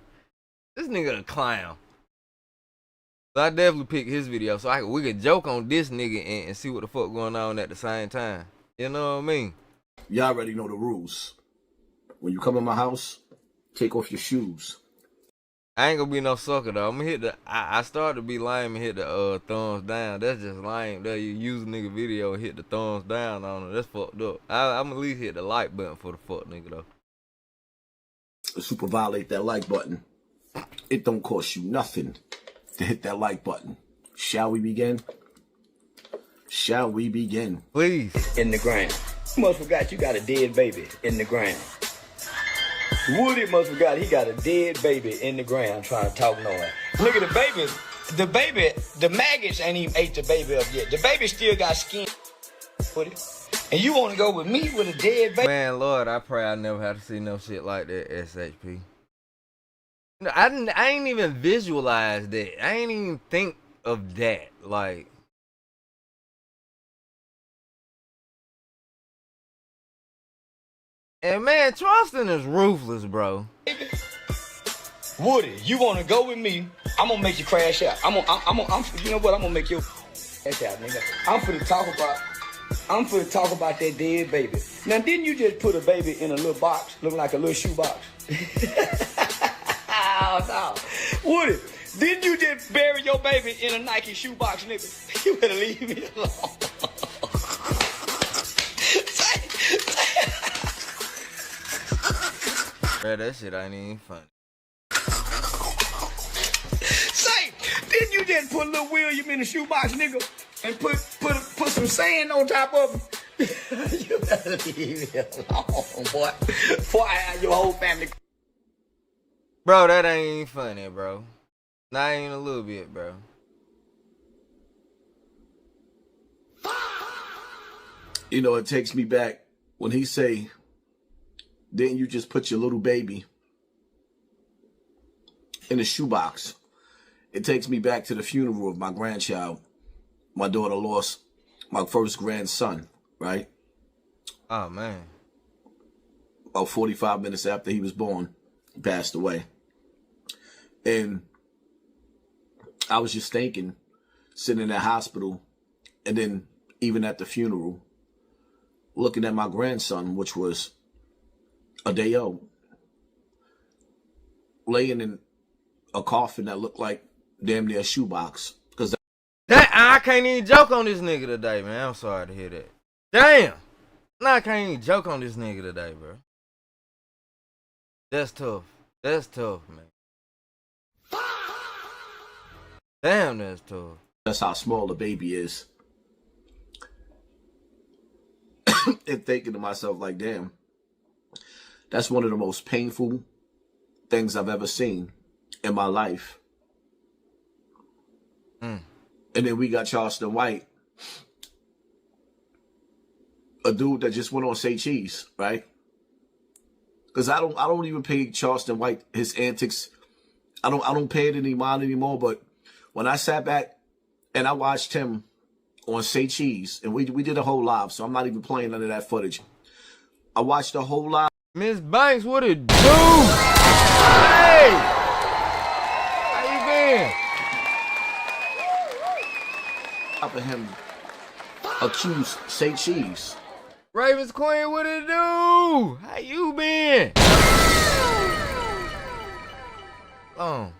This nigga a clown. So I definitely picked his video so we could joke on this nigga and see what the fuck going on at the same time. You know what I mean? Y'all already know the rules. When you come in my house, take off your shoes. I ain't gonna be no sucker though. I'm gonna hit I started to be lame and hit the thumbs down. That's just lame. That you use a nigga video and hit the thumbs down on it. That's fucked up. I'm at least hit the like button for the fuck nigga though. Super violate that like button. It don't cost you nothing to hit that like button. Shall we begin? Shall we begin? Please. In the ground. You must forgot you got a dead baby in the ground. Woody must forgot he got a dead baby in the ground trying to talk noise. Look at the baby. The maggots ain't even ate the baby up yet. The baby still got skin. Woody. And you want to go with me with a dead baby? Man, Lord, I pray I never have to see no shit like that, SHP. No, I ain't even visualize that. I ain't even think of that. Like, and man, Charleston is ruthless, bro. Woody, you want to go with me? I'm gonna make you crash out. You know what? I'm gonna make you crash out, nigga. I'm finna talk about that dead baby. Now, didn't you just put a baby in a little box, looking like a little shoe box? Oh, no. Woody, didn't you just bury your baby in a Nike shoe box, nigga? You better leave me alone. Bro, that shit ain't even funny. Say, didn't you just put little William in a shoebox, nigga, and put some sand on top of him? You better leave me alone, boy. Before I have your whole family. Bro, that ain't even funny, bro. Not even a little bit, bro. You know, it takes me back when he say, didn't you just put your little baby in a shoebox? It takes me back to the funeral of my grandchild. My daughter lost my first grandson, right? Oh, man. About 45 minutes after he was born, he passed away. And I was just thinking, sitting in that hospital, and then even at the funeral, looking at my grandson, which was a day old, laying in a coffin that looked like damn near a shoebox. Cause I can't even joke on this nigga today, man. I'm sorry to hear that. Damn. I can't even joke on this nigga today, bro. That's tough. That's tough, man. Damn, that's tough. That's how small the baby is. And thinking to myself, like, damn, that's one of the most painful things I've ever seen in my life. And then we got Charleston White, a dude that just went on Say Cheese, right? Because I don't even pay Charleston White his antics. I don't pay it any mind anymore. But when I sat back and I watched him on Say Cheese, and we did a whole live, so I'm not even playing none of that footage. I watched the whole live. Miss Banks, what it do? Hey! How you been? Of him accused Say Cheese. Ravens Queen, what it do? How you been? Whole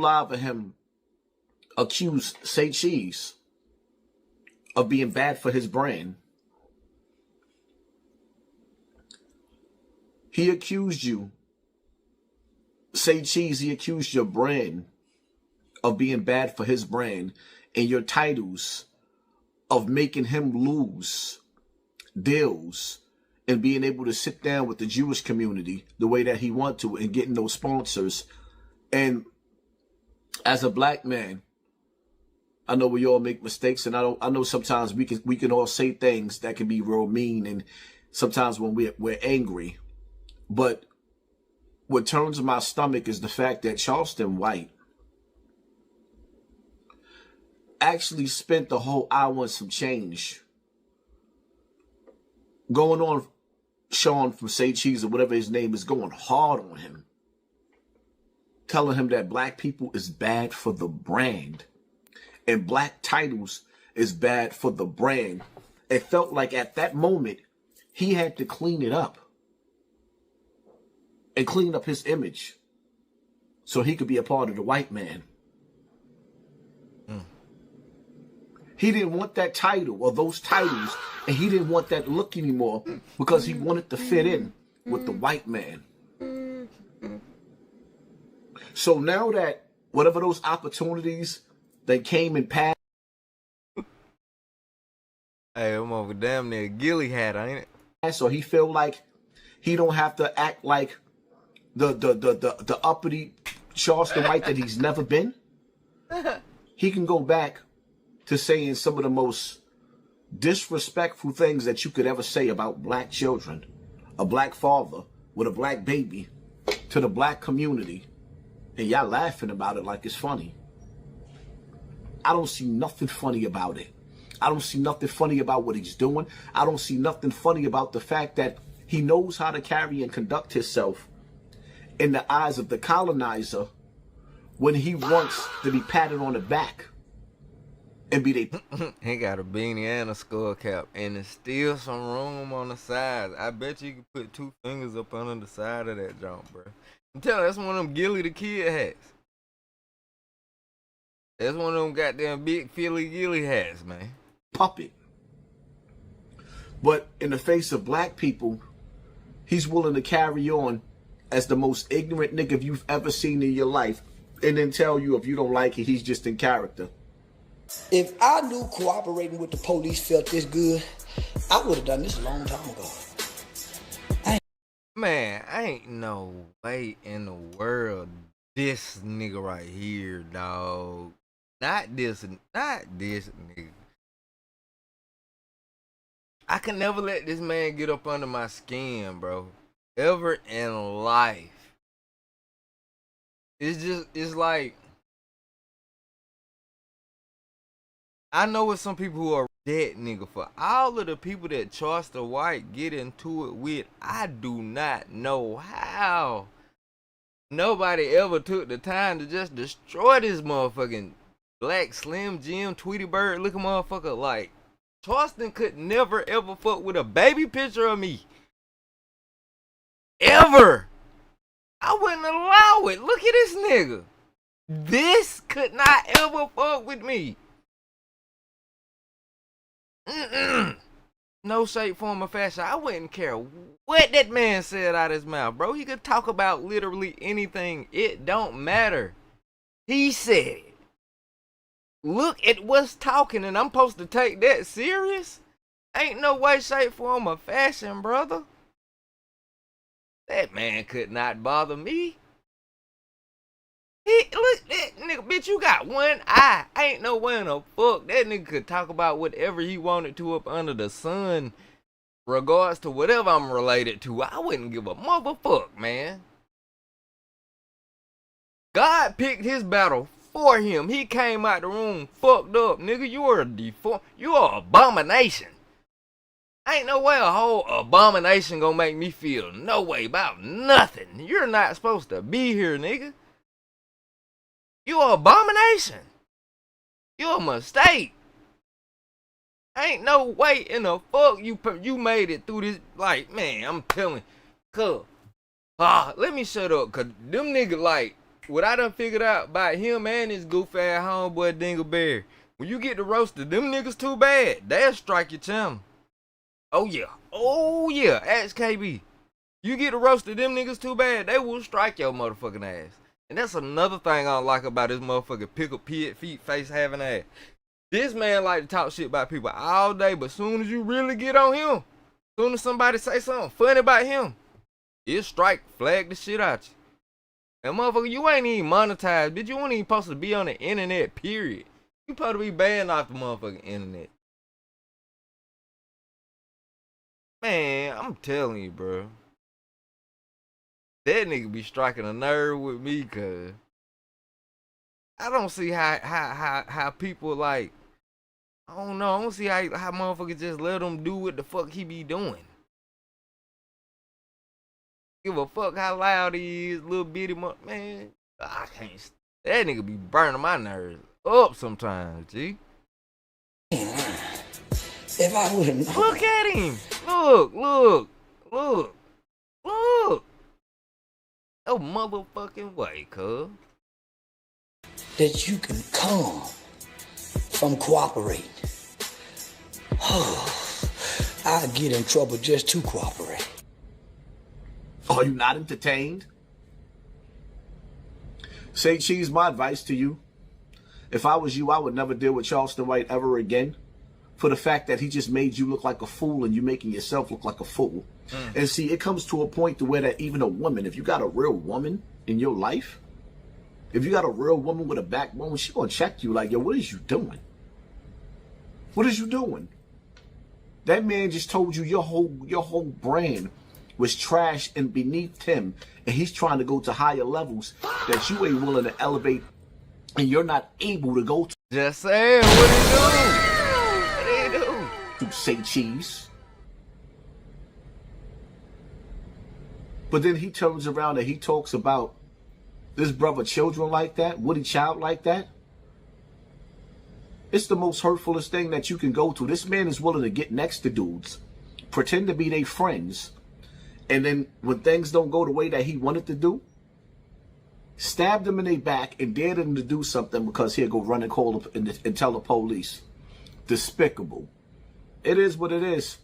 live of him accused Say Cheese of being bad for his brand. He accused you, Say Cheese, he accused your brand of being bad for his brand and your titles of making him lose deals and being able to sit down with the Jewish community the way that he want to and getting those sponsors. And as a black man, I know we all make mistakes, and I know sometimes we can all say things that can be real mean, and sometimes when we're angry. But what turns my stomach is the fact that Charleston White actually spent the whole hour and some change going on Sean from Say Cheese or whatever his name is, going hard on him, telling him that black people is bad for the brand and black titles is bad for the brand. It felt like at that moment he had to clean it up and clean up his image so he could be a part of the white man. He didn't want that title or those titles, and he didn't want that look anymore because he wanted to fit in with the white man. So now that whatever those opportunities that came and passed, Hey, I'm over damn near Gilly hat, ain't it? So he feel like he don't have to act like the uppity Charleston white that he's never been. He can go back to saying some of the most disrespectful things that you could ever say about black children, a black father with a black baby, to the black community, and y'all laughing about it like it's funny. I don't see nothing funny about it. I don't see nothing funny about what he's doing. I don't see nothing funny about the fact that he knows how to carry and conduct himself in the eyes of the colonizer when he wants to be patted on the back and be they. He got a beanie and a skull cap, and there's still some room on the sides. I bet you can put 2 fingers up under the side of that jump, bro. I'm telling you, that's one of them Gilly the Kid hats. That's one of them goddamn big Philly Gilly hats, man. Puppet. But in the face of black people, he's willing to carry on as the most ignorant nigga you've ever seen in your life, and then tell you if you don't like it, he's just in character. If I knew cooperating with the police felt this good, I would have done this a long time ago. Man, ain't no way in the world this nigga right here, dog. Not this nigga. I can never let this man get up under my skin, bro. Ever in life. It's like, I know with some people who are dead nigga. For all of the people that Charleston White get into it with, I do not know how nobody ever took the time to just destroy this motherfucking Black Slim Jim Tweety Bird looking motherfucker. Like, Charleston could never ever fuck with a baby picture of me. Ever. I wouldn't allow it. Look at this nigga. This could not ever fuck with me. No shape, form, or fashion. I wouldn't care what that man said out of his mouth, bro. He could talk about literally anything. It don't matter. He said it. Look at what's talking, and I'm supposed to take that serious? Ain't no way, shape, form, or fashion, brother. That man could not bother me. Look, that nigga, bitch, you got one eye. Ain't no way in the fuck that nigga could talk about whatever he wanted to up under the sun, regards to whatever I'm related to. I wouldn't give a motherfuck, man. God picked his battle for him. He came out the room fucked up, nigga. You are you are abomination. Ain't no way a whole abomination gonna make me feel no way about nothing. You're not supposed to be here, nigga. You a abomination. You a mistake. Ain't no way in the fuck you made it through this. Like, man, I'm telling you. Let me shut up, cause them niggas, like, what I done figured out about him and his goof ass homeboy Dingleberry, when you get to roasted, them niggas too bad. They'll strike your channel. Oh yeah, ask KB. You get to roasted, them niggas too bad, they will strike your motherfucking ass. And that's another thing I don't like about this motherfucking pickle pit feet face having ass. This man like to talk shit about people all day, but soon as you really get on him, soon as somebody say something funny about him, he'll strike, flag the shit out you. And motherfucker, you ain't even monetized, bitch. You ain't even supposed to be on the internet, period. You supposed to be banned off the motherfucking internet. Man, I'm telling you, bro. That nigga be striking a nerve with me, cuz I don't see how people, like, I don't know. I don't see how motherfuckers just let him do what the fuck he be doing. Give a fuck how loud he is, little bitty man. I can't. That nigga be burning my nerves up sometimes, G. If I would have known. Look at him. Look. No motherfucking way, cuz. That you can come from cooperating. I get in trouble just to cooperate. Are you not entertained? Say Cheese, my advice to you. If I was you, I would never deal with Charleston White ever again for the fact that he just made you look like a fool and you making yourself look like a fool. And see, it comes to a point to where that even a woman, if you got a real woman in your life, if you got a real woman with a backbone, she gonna check you like, yo, what is you doing? What is you doing? That man just told you your whole brand was trash and beneath him, and he's trying to go to higher levels that you ain't willing to elevate, and you're not able to go to. Just saying, what he do? What he do? To say cheese. But then he turns around and he talks about this brother children like that, Woody Child like that. It's the most hurtfulest thing that you can go to. This man is willing to get next to dudes, pretend to be their friends, and then when things don't go the way that he wanted to do, stab them in their back and dare them to do something because he'll go run and call and tell the police. Despicable. It is what it is.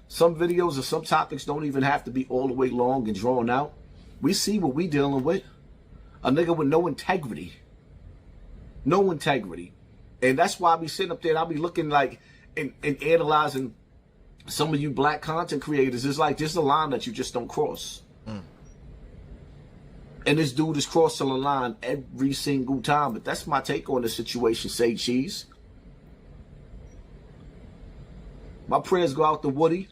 Some videos or some topics don't even have to be all the way long and drawn out. We see what we dealing with. A nigga with no integrity. No integrity. And that's why I be sitting up there and I'll be looking like and analyzing some of you black content creators. It's like there's a line that you just don't cross. And this dude is crossing the line every single time. But that's my take on the situation, Say Cheese. My prayers go out to Woody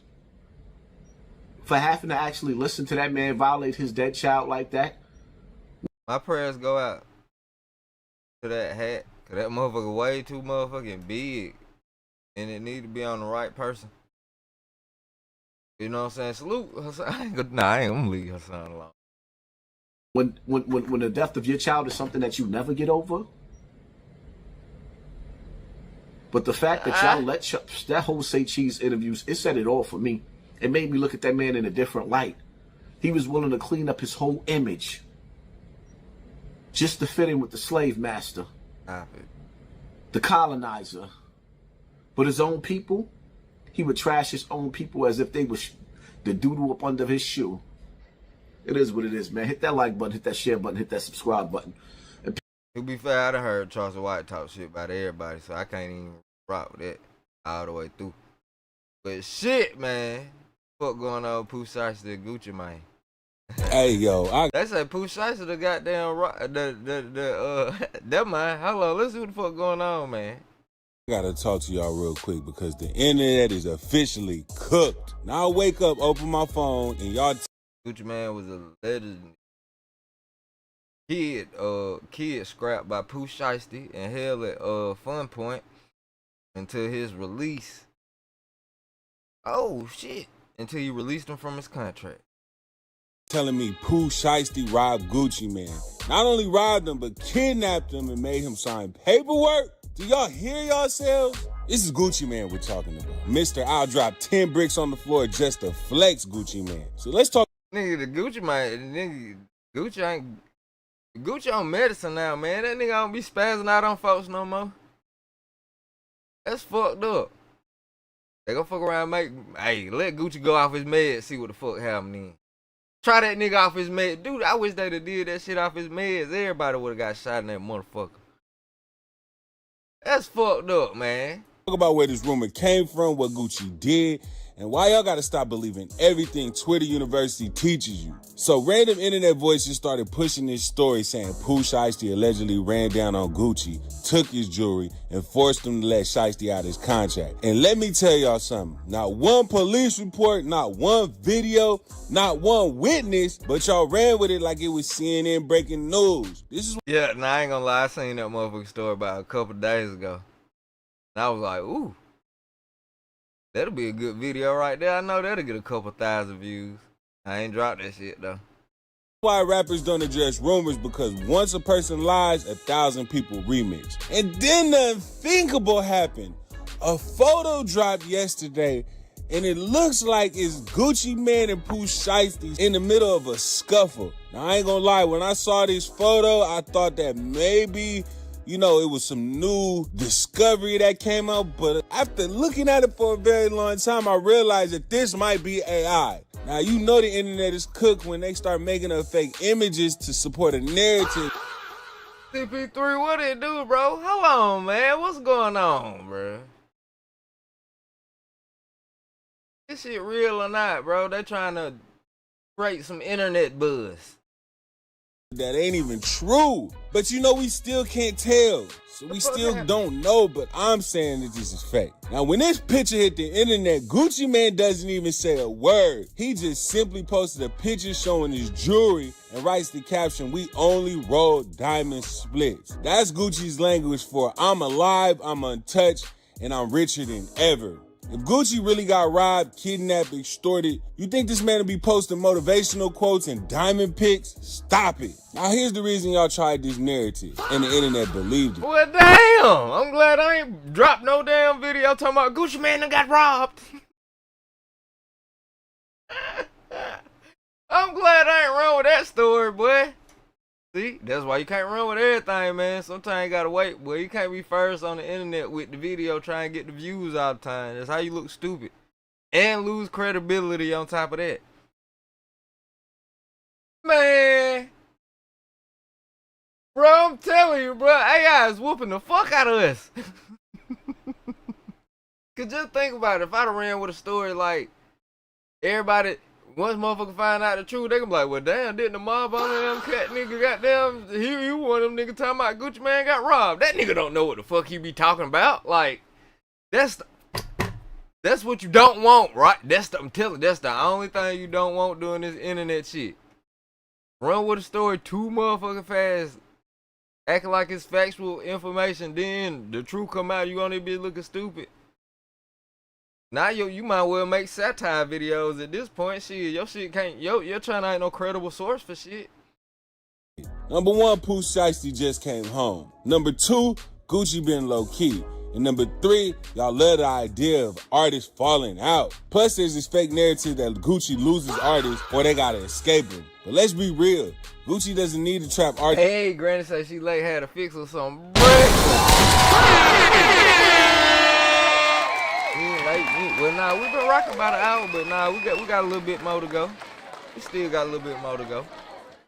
for having to actually listen to that man violate his dead child like that. My prayers go out to that hat. Cause that motherfucker way too motherfucking big. And it need to be on the right person. You know what I'm saying? Salute Hassan. I ain't gonna leave Hassan alone. When the death of your child is something that you never get over. But the fact that y'all let that whole Say Cheese interviews, it said it all for me. It made me look at that man in a different light. He was willing to clean up his whole image just to fit in with the slave master, the colonizer. But his own people, he would trash his own people as if they was the doodle up under his shoe. It is what it is, man. Hit that like button, hit that share button, hit that subscribe button. To be fair, I done heard Charleston White talk shit about everybody, so I can't even rock with that all the way through. But shit, man. What going on with Pooh Shiesty and Gucci, man? Hey, yo. They say Pooh Shiesty the goddamn rock. That man. Hold on, let's see what the fuck going on, man. I gotta talk to y'all real quick because the internet is officially cooked. Now I wake up, open my phone, and y'all. Gucci Man was a legend. Kid scrapped by Pooh Shiesty and held at Fun Point until his release. Oh shit! Until he released him from his contract. Telling me Pooh Shiesty robbed Gucci Man. Not only robbed him, but kidnapped him and made him sign paperwork. Do y'all hear yourselves? This is Gucci Man we're talking about. Mr. I'll drop 10 bricks on the floor just to flex Gucci Man. So let's talk. Nigga, the Gucci Man, nigga, Gucci on medicine now, man. That nigga don't be spazzing out on folks no more. That's fucked up. They gonna fuck around and let Gucci go off his meds, see what the fuck happening. Try that nigga off his meds. Dude, I wish they'd have did that shit off his meds. Everybody would've got shot in that motherfucker. That's fucked up, man. Talk about where this rumor came from, what Gucci did, and why y'all gotta stop believing everything Twitter University teaches you. So random internet voices started pushing this story saying Pooh Shiesty allegedly ran down on Gucci, took his jewelry, and forced him to let Shiesty out his contract. And let me tell y'all something. Not one police report, not one video, not one witness, but y'all ran with it like it was CNN breaking news. This is yeah, nah, I ain't gonna lie, I seen that motherfucking story about a couple days ago. And I was like, ooh. That'll be a good video right there. I know that'll get a couple thousand views. I ain't dropped that shit though. Why rappers don't address rumors, because once a person lies, 1,000 people remix. And then the unthinkable happened. A photo dropped yesterday, and it looks like it's Gucci Man and Pooh Shiesty in the middle of a scuffle. Now, I ain't gonna lie, when I saw this photo, I thought that maybe, you know, it was some new discovery that came out, but after looking at it for a very long time, I realized that this might be AI. Now, you know the internet is cooked when they start making up fake images to support a narrative. CP3, what it do, bro? Hold on, man. What's going on, bro? This shit real or not, bro? They trying to create some internet buzz. That ain't even true. But you know, we still can't tell. So we still don't know, but I'm saying that this is fake. Now, when this picture hit the internet, Gucci Mane doesn't even say a word. He just simply posted a picture showing his jewelry and writes the caption, "We only roll diamond splits." That's Gucci's language for I'm alive, I'm untouched, and I'm richer than ever. If Gucci really got robbed, kidnapped, extorted, you think this man will be posting motivational quotes and diamond pics? Stop it. Now here's the reason y'all tried this narrative, and the internet believed it. Well, damn. I'm glad I ain't dropped no damn video talking about Gucci Mane done got robbed. I'm glad I ain't run with that story, boy. See, that's why you can't run with everything, man. Sometimes you gotta wait, boy. You can't be first on the internet with the video trying to get the views all the time. That's how you look stupid. And lose credibility on top of that. Man. Bro, I'm telling you, bro, AI is whooping the fuck out of us. Cause just think about it. If I'd have ran with a story like everybody... Once motherfucker find out the truth, they gonna be like, well, damn, didn't the mob on them cut nigga goddamn, he one of them niggas talking about Gucci Mane got robbed. That nigga don't know what the fuck he be talking about. Like, that's what you don't want, right? I'm telling you, that's the only thing you don't want doing this internet shit. Run with a story too motherfucking fast, acting like it's factual information, then the truth come out, you gonna be looking stupid. Now you might well make satire videos at this point. Shit, your shit can't. Your channel ain't no credible source for shit. Number 1, Pooh Shiesty just came home. Number 2, Gucci been low key. And number 3, y'all love the idea of artists falling out. Plus, there's this fake narrative that Gucci loses artists or they gotta escape him. But let's be real, Gucci doesn't need to trap artists. Hey, Granny said she late had a fix or something. Well, nah, we've been rocking about an hour, but nah, we got a little bit more to go. We still got a little bit more to go.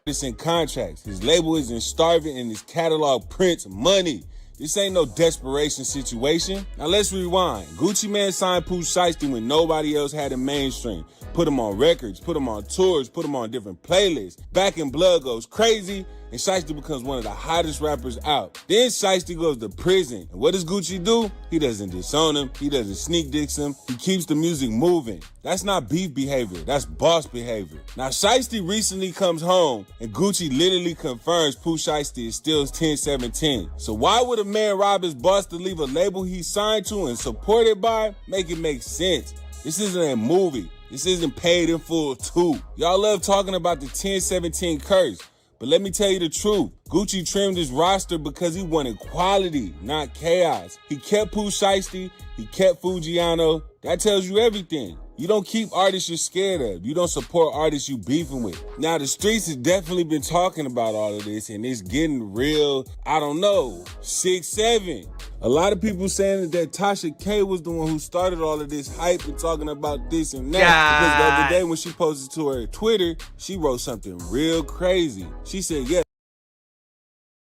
It's in contracts. His label isn't starving and his catalog prints money. This ain't no desperation situation. Now let's rewind. Gucci Mane signed Pooh Shiesty when nobody else had him mainstream. Put him on records, put him on tours, put him on different playlists. Back in Blood goes crazy, and Shiesty becomes one of the hottest rappers out. Then Shiesty goes to prison. And what does Gucci do? He doesn't disown him. He doesn't sneak dicks him. He keeps the music moving. That's not beef behavior. That's boss behavior. Now, Shiesty recently comes home, and Gucci literally confirms Pooh Shiesty is still 10-7-10. So why would a man rob his boss to leave a label he signed to and supported by? Make it make sense. This isn't a movie. This isn't Paid in Full 2. Y'all love talking about the 10-17 curse. But let me tell you the truth. Gucci trimmed his roster because he wanted quality, not chaos. He kept Pooh Shiesty. He kept Fujiano. That tells you everything. You don't keep artists you're scared of. You don't support artists you beefing with. Now, the streets have definitely been talking about all of this, and it's getting real, I don't know, 6-7. A lot of people saying that Tasha K was the one who started all of this hype and talking about this and that. Because the other day when she posted to her Twitter, she wrote something real crazy. She said, yeah.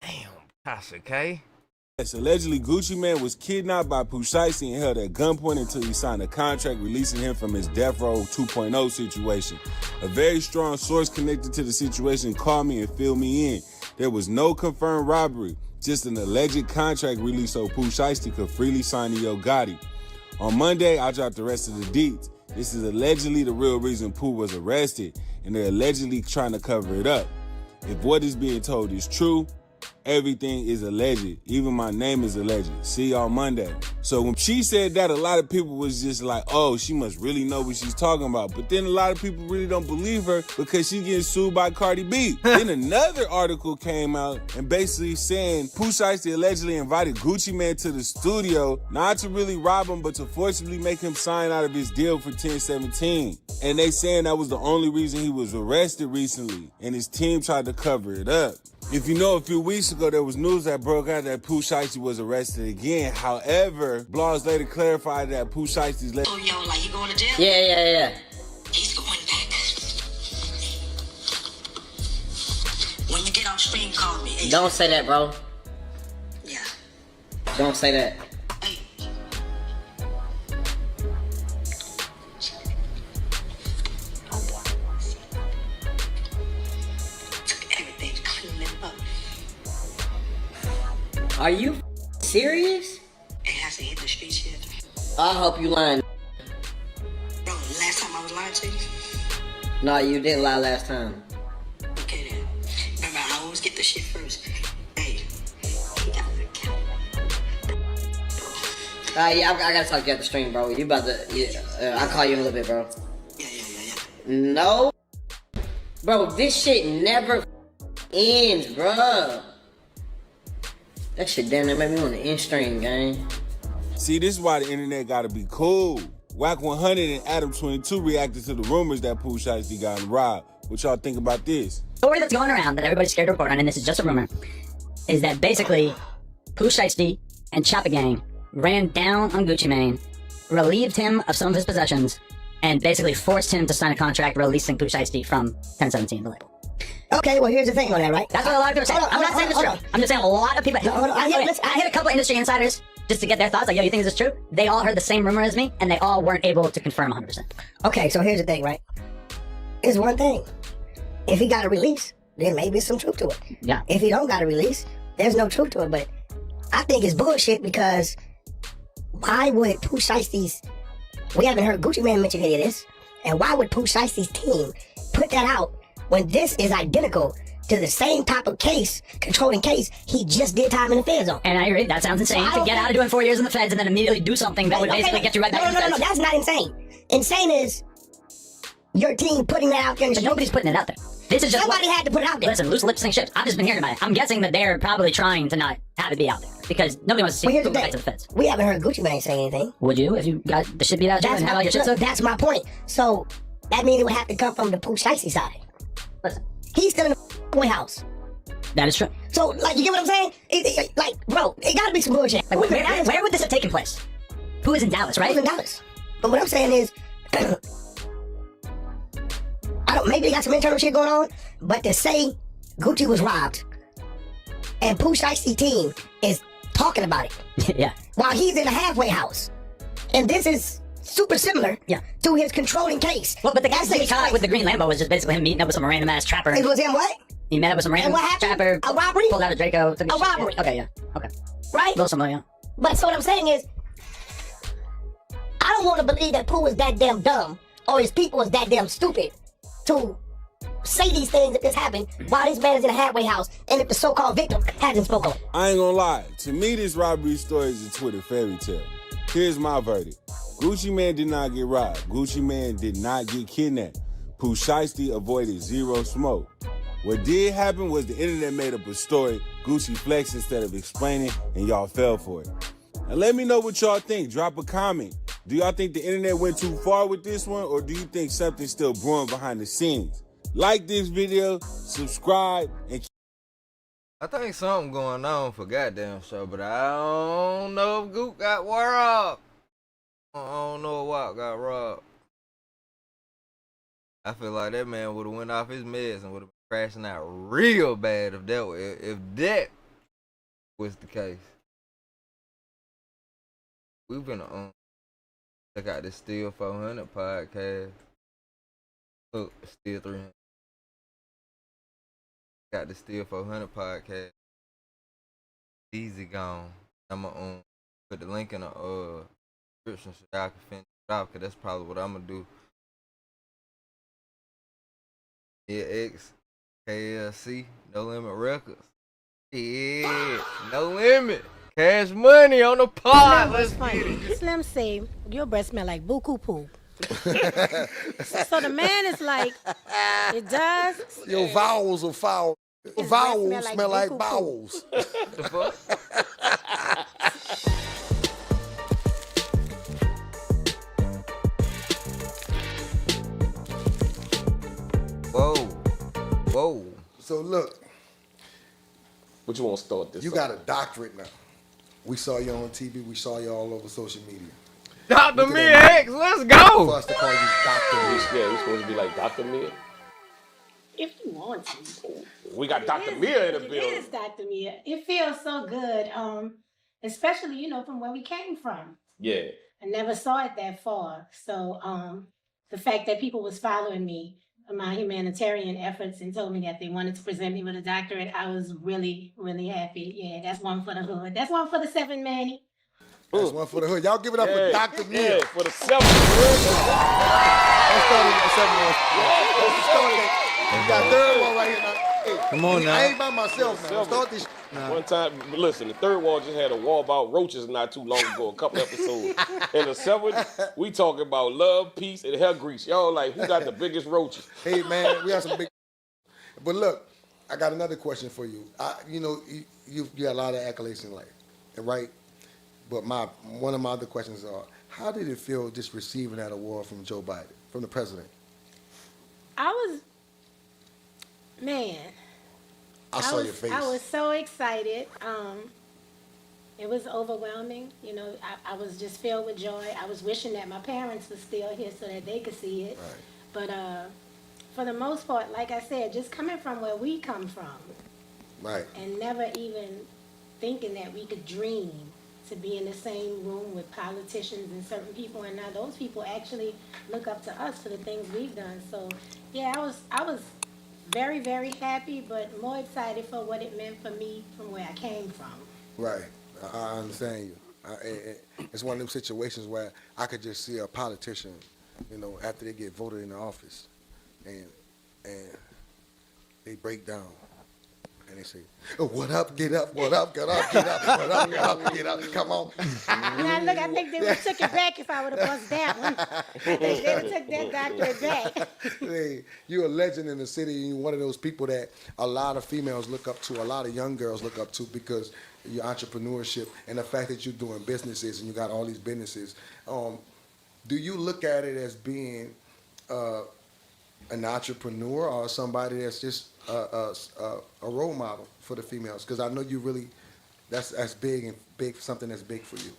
Damn, Tasha K. Yes, allegedly Gucci Mane was kidnapped by Pooh Shiesty and held at gunpoint until he signed a contract releasing him from his Death Row 2.0 situation. A very strong source connected to the situation called me and filled me in. There was no confirmed robbery, just an alleged contract release so Pooh Shiesty could freely sign the Yo Gotti. On Monday, I dropped the rest of the deets. This is allegedly the real reason Pooh was arrested, and they're allegedly trying to cover it up. If what is being told is true, everything is alleged. Even my name is alleged. See y'all Monday. So when she said that, a lot of people was just like, oh, she must really know what she's talking about. But then a lot of people really don't believe her because she's getting sued by Cardi B. Then another article came out and basically saying Pooh Shiesty allegedly invited Gucci Mane to the studio, not to really rob him, but to forcibly make him sign out of his deal for 10-17. And they saying that was the only reason he was arrested recently. And his team tried to cover it up. If you know, a few weeks ago, there was news that broke out that Pooh Shiesty was arrested again. However, blogs later clarified that Pooh Shiesty's... Oh, yo, like he going to jail? Yeah. He's going back. When you get off stream, call me. Don't say that, bro. Yeah. Don't say that. Hey. Are you serious? It hasn't hit the streets yet. I hope you lying. Bro, last time I was lying to you. No, you didn't lie last time. Okay then. Remember, I always get the shit first. Hey, he got the count. Yeah, I gotta talk to you at the stream, bro. You about to? I'll call you in a little bit, bro. Yeah. No, bro. This shit never ends, bro. That shit damn near made me on the end stream, gang. See, this is why the internet gotta be cool. Whack 100 and Adam 22 reacted to the rumors that Pooh Shiesty got robbed. What y'all think about this? Story that's going around that everybody's scared to report on, and this is just a rumor, is that basically Pooh Shiesty and Choppa Gang ran down on Gucci Mane, relieved him of some of his possessions, and basically forced him to sign a contract releasing Pooh Shiesty from 1017, the label. Okay, well, here's the thing on that, right? That's what a lot of people are saying. I'm not saying it's true. I'm just saying a lot of people. I hit a couple of industry insiders just to get their thoughts. Like, yo, you think this is true? They all heard the same rumor as me, and they all weren't able to confirm 100%. Okay, so here's the thing, right? It's one thing. If he got a release, then maybe some truth to it. Yeah. If he don't got a release, there's no truth to it. But I think it's bullshit because why would Pooh Shiesty's... We haven't heard Gucci Mane mention any of this. And why would Pooh Shiesty's team put that out when this is identical to the same type of case, controlling case, he just did time in the feds on? And I agree, that sounds insane. To get out of doing 4 years in the feds and then immediately do something that would basically get you right back in the feds. No, that's not insane. Insane is your team putting that out there. But nobody's putting it out there. This is just somebody had to put it out there. Listen, loose lips sink ships. I've just been hearing about it. I'm guessing that they're probably trying to not have it be out there because nobody wants to see it back to the feds. We haven't heard Gucci Mane say anything. Would you if you got the shit beat out of you and had all your shit? That's my point. So that means it would have to come from the Pooh Shiesty side. Listen, he's still in the White House. That is true. So, like, you get what I'm saying? Like, bro, it gotta be some bullshit. Like, where would this have taken place? Pooh is in Dallas, right? Pooh's in Dallas. But what I'm saying is, maybe they got some internal shit going on, but to say Gucci was robbed and Pooh Shiesty team is talking about it. Yeah. While he's in the halfway house. And this is super similar to his controlling case. Well, but the guy he caught with the green Lambo was just basically him meeting up with some random ass trapper. It was him what? He met up with some random trapper. A robbery? Pulled out a Draco. A robbery. Okay, yeah. Okay. Right? A little similar, yeah. But so what I'm saying is, I don't want to believe that Pooh is that damn dumb or his people is that damn stupid to say these things if this happened while this man is in a halfway house and if the so-called victim hasn't spoken. I ain't gonna lie. To me, this robbery story is a Twitter fairy tale. Here's my verdict. Gucci Mane did not get robbed. Gucci Mane did not get kidnapped. Pooh Shiesty avoided zero smoke. What did happen was the internet made up a story, Gucci flexed instead of explaining, and y'all fell for it. Now let me know what y'all think. Drop a comment. Do y'all think the internet went too far with this one, or do you think something's still brewing behind the scenes? Like this video, subscribe, and I think something going on for goddamn sure, but I don't know if Goop got robbed. I don't know if Walt got robbed. I feel like that man would have went off his meds and would have been crashing out real bad if that was the case. We've been check out this Still 400 podcast. Look, Still 300. Got the Still 400 podcast. Easy gone. I'm gonna put the link in the description so y'all can finish it off, because that's probably what I'm gonna do. Yeah, X, KLC, No Limit Records. Yeah, No Limit. Cash money on the pod. Let's get it. Slim say, your breath smell like buku poo. So the man is like, it does. Your vowels are foul. Your vowels smell like bowels. The fuck? Whoa. So look. What you want to start this? You got a doctorate now. We saw you on TV. We saw you all over social media. Dr. Mia X, let's go. For us to call you Dr. Mia. Yeah, we supposed to be like Dr. Mia. If you want to. We got Dr. Mia in the building. It is Dr. Mia. It feels so good, especially, you know, from where we came from. Yeah. I never saw it that far. So the fact that people was following me my humanitarian efforts and told me that they wanted to present me with a doctorate, I was really, really happy. Yeah, that's one for the hood. That's one for the 7 Manny. That's one for the hood. Y'all give it up for Dr. Mill. Yeah, for the 7. Let's start with the 7 one. Let's start it. You got third one right here now. Hey, Come on now. I ain't by myself now. Start this now. One time, listen, the third wall just had a wall about roaches not too long ago, a couple episodes. And the 7th, we talking about love, peace, and hair grease. Y'all like, who got the biggest roaches? Hey, man, we have some big... But look, I got another question for you. You know, you got a lot of accolades in life, right? But one of my other questions are, how did it feel just receiving that award from Joe Biden, from the president? I saw your face. I was so excited. It was overwhelming. You know, I was just filled with joy. I was wishing that my parents were still here so that they could see it. Right. But for the most part, like I said, just coming from where we come from, right, and never even thinking that we could dream to be in the same room with politicians and certain people, and now those people actually look up to us for the things we've done. So, yeah, I was very, very happy, but more excited for what it meant for me from where I came from. Right. I understand you. It's one of them situations where I could just see a politician, you know, after they get voted into office, and they break down. And they say, oh, what up, get up, what up, get up, get up, what up, get up, get up, come on. Now, look, I think they would have took it back if I would have bust that one. They would have took that doctorate back. Hey, you're a legend in the city. You're one of those people that a lot of females look up to, a lot of young girls look up to because your entrepreneurship and the fact that you're doing businesses and you got all these businesses. Do you look at it as being an entrepreneur or somebody that's just a role model for the females? Because I know you really, that's big, something that's big for you.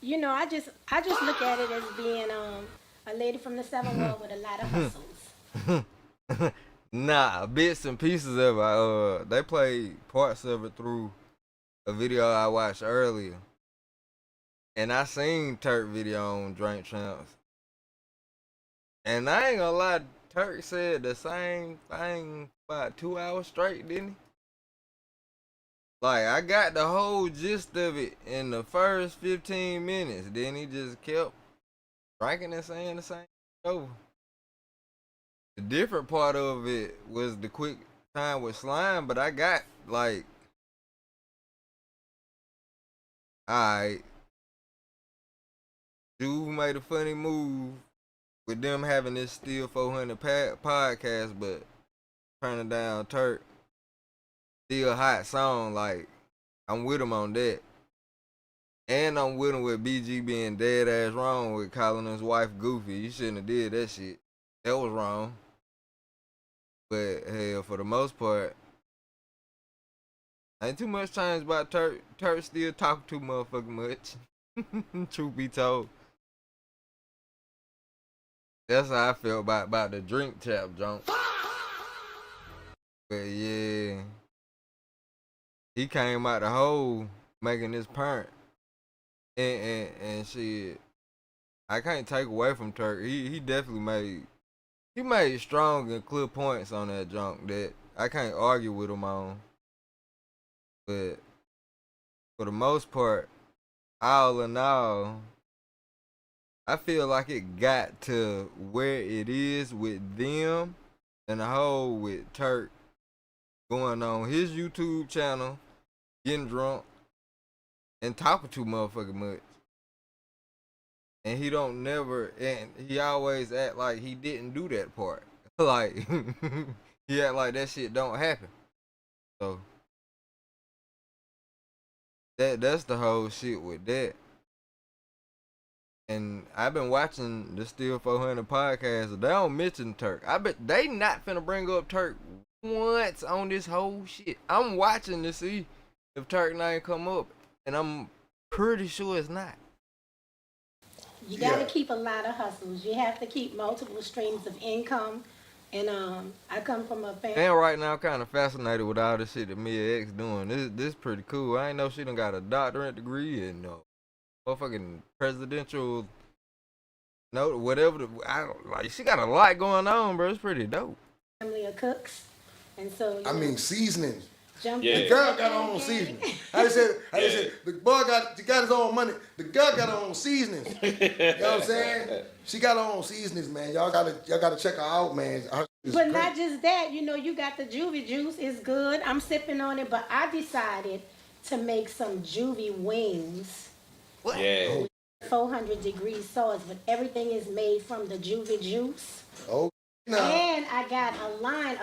You know, I just look at it as being a lady from the 7 World with a lot of hustles. Nah, bits and pieces of it. They played parts of it through a video I watched earlier. And I seen Turk video on Drink Champs. And I ain't gonna lie, Turk said the same thing about 2 hours straight, didn't he? Like, I got the whole gist of it in the first 15 minutes. Then he just kept drinking and saying the same thing over. The different part of it was the quick time with Slime, but I got, like, alright, Juve made a funny move with them having this Still 400 podcast, but turning down Turk. Still a hot song, like, I'm with him on that. And I'm with him with BG being dead ass wrong with calling his wife Goofy. You shouldn't have did that shit. That was wrong. But hell, for the most part, ain't too much change about Turk. Turk still talking too motherfucking much. Truth be told. That's how I feel about the Drink Chap junk. But yeah, he came out the hole making this parent. And shit, I can't take away from Turk. He definitely made strong and clear points on that junk that I can't argue with him on. But for the most part, all in all, I feel like it got to where it is with them and the whole with Turk going on his YouTube channel, getting drunk, and talking too motherfucking much. And he don't never, and he always act like he didn't do that part. Like, he act like that shit don't happen. So, that's the whole shit with that. And I've been watching the Still 400 podcast. They don't mention Turk. I bet they not finna bring up Turk once on this whole shit. I'm watching to see if Turk name come up, and I'm pretty sure it's not. You got to keep a lot of hustles. You have to keep multiple streams of income. And I come from a family. And right now, I'm kind of fascinated with all this shit that Mia X doing. This pretty cool. I ain't know she done got a doctorate degree and motherfucking presidential No, whatever. She got a lot going on, bro. It's pretty dope. Family of cooks, and so I mean, seasoning. The girl got her own seasoning. How they said, the boy got his own money. The girl got her own seasonings. You know what I'm saying? She got her own seasonings, man. Y'all gotta check her out, man. But not just that, you got the juvie juice. It's good. I'm sipping on it, but I decided to make some juvie wings. What? Yeah. 400 degrees sauce, but everything is made from the juvie juice. Oh. No. And I got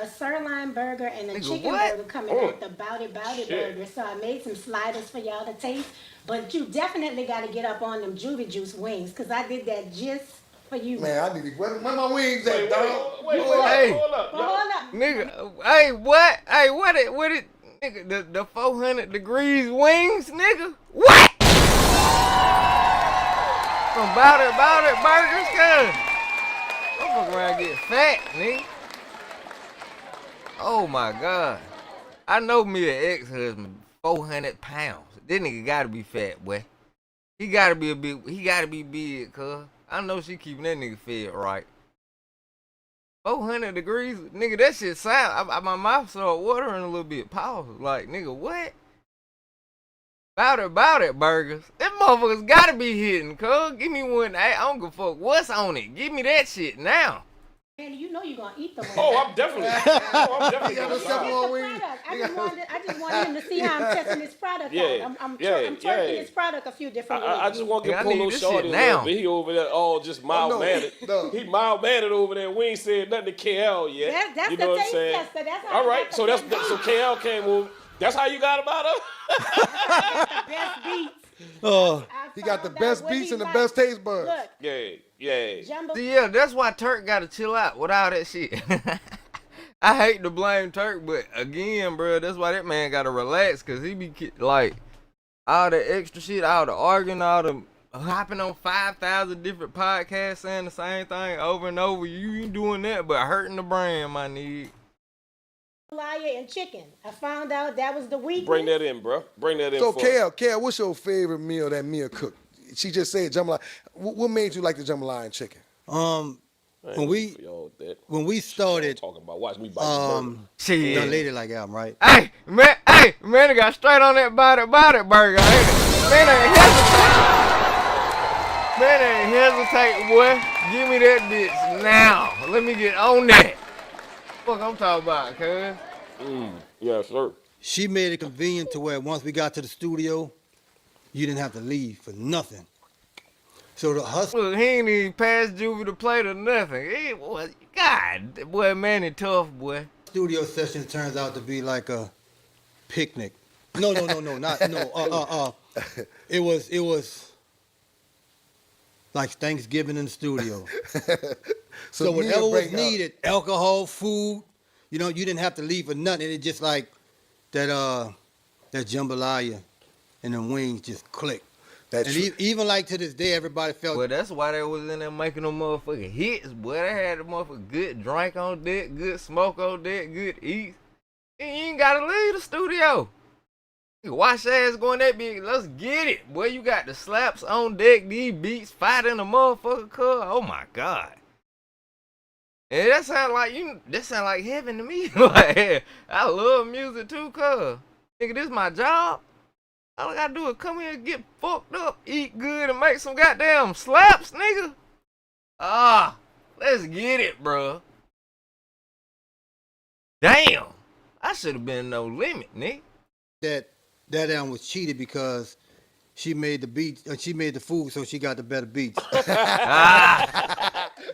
a sirloin burger and a chicken burger coming out, the Bout It burger. So I made some sliders for y'all to taste. But you definitely got to get up on them juvie juice wings, because I did that just for you. Man, I need to. Where my wings at, dog? Wait, hold up. Nigga, hey, what? Hey, what it, nigga, the 400 degrees wings, nigga? What? From Bout It burgers, cuz. I'm fucking around getting fat, nigga. Oh my God. I know me an ex-husband, 400 pounds. This nigga gotta be fat, boy. He gotta be big, cuz. I know she keeping that nigga fed right. 400 degrees, nigga, that shit sound, my mouth started watering a little bit. Pause. Like, nigga, what? Bout it burgers. Them motherfuckers gotta be hitting, cuz. Give me one. I don't give a fuck what's on it. Give me that shit now. Man, you know you're gonna eat them. Oh, I'm definitely. gonna I just wanted him to see how I'm testing this product out. I'm twerking this product a few different ways. I just want to get Polo Shorty now. He over there all just mild-mannered. He mild-mannered over there. We ain't said nothing to KL yet. That's you know the what I'm taste saying? tester. That's all right, so KL came over. That's how you got about her? The best beats. He got the best beats and the best taste buds. Look. Yeah. That's why Turk gotta chill out with all that shit. I hate to blame Turk, but again, bro, that's why that man gotta relax, cause he be like all the extra shit, all the arguing, all the hopping on 5,000 different podcasts saying the same thing over and over. You ain't doing that, but hurting the brand, my nigga. Jambalaya and chicken. I found out that was the weakness. Bring that in, bro. Bring that in. So, for Kale, what's your favorite meal that Mia cooked? She just said jambalaya. What made you like the jambalaya and chicken? When we started, talking about watch me bite young lady like album, right? Hey, man, I got straight on that Bout It burger. Man, ain't hesitate, boy. Give me that bitch now. Let me get on that. Fuck I'm talking about, cuz. Yes, sir. She made it convenient to where once we got to the studio, you didn't have to leave for nothing. So the hustle. Look, he ain't even passed Juvie the plate or nothing. God, boy, man, it tough, boy. Studio session turns out to be like a picnic. No. It was like Thanksgiving in the studio. So whatever was needed, alcohol, food, you didn't have to leave for nothing. It just like that jambalaya and the wings just clicked. Even like to this day, everybody felt. Well, that's why they was in there making them motherfucking hits, boy. They had the motherfucking good drink on deck, good smoke on deck, good eats. And you ain't gotta leave the studio. You wash your ass going that big. Let's get it, boy. You got the slaps on deck, these beats fighting the motherfucker, cuz. Oh my God. And that sound like heaven to me. Like, I love music too, cuz. Nigga, this my job. All I gotta do is come here and get fucked up, eat good, and make some goddamn slaps, nigga. Let's get it, bro. Damn. I should have been No Limit, nigga. That album was cheated because she made the beats, she made the food, so she got the better beats.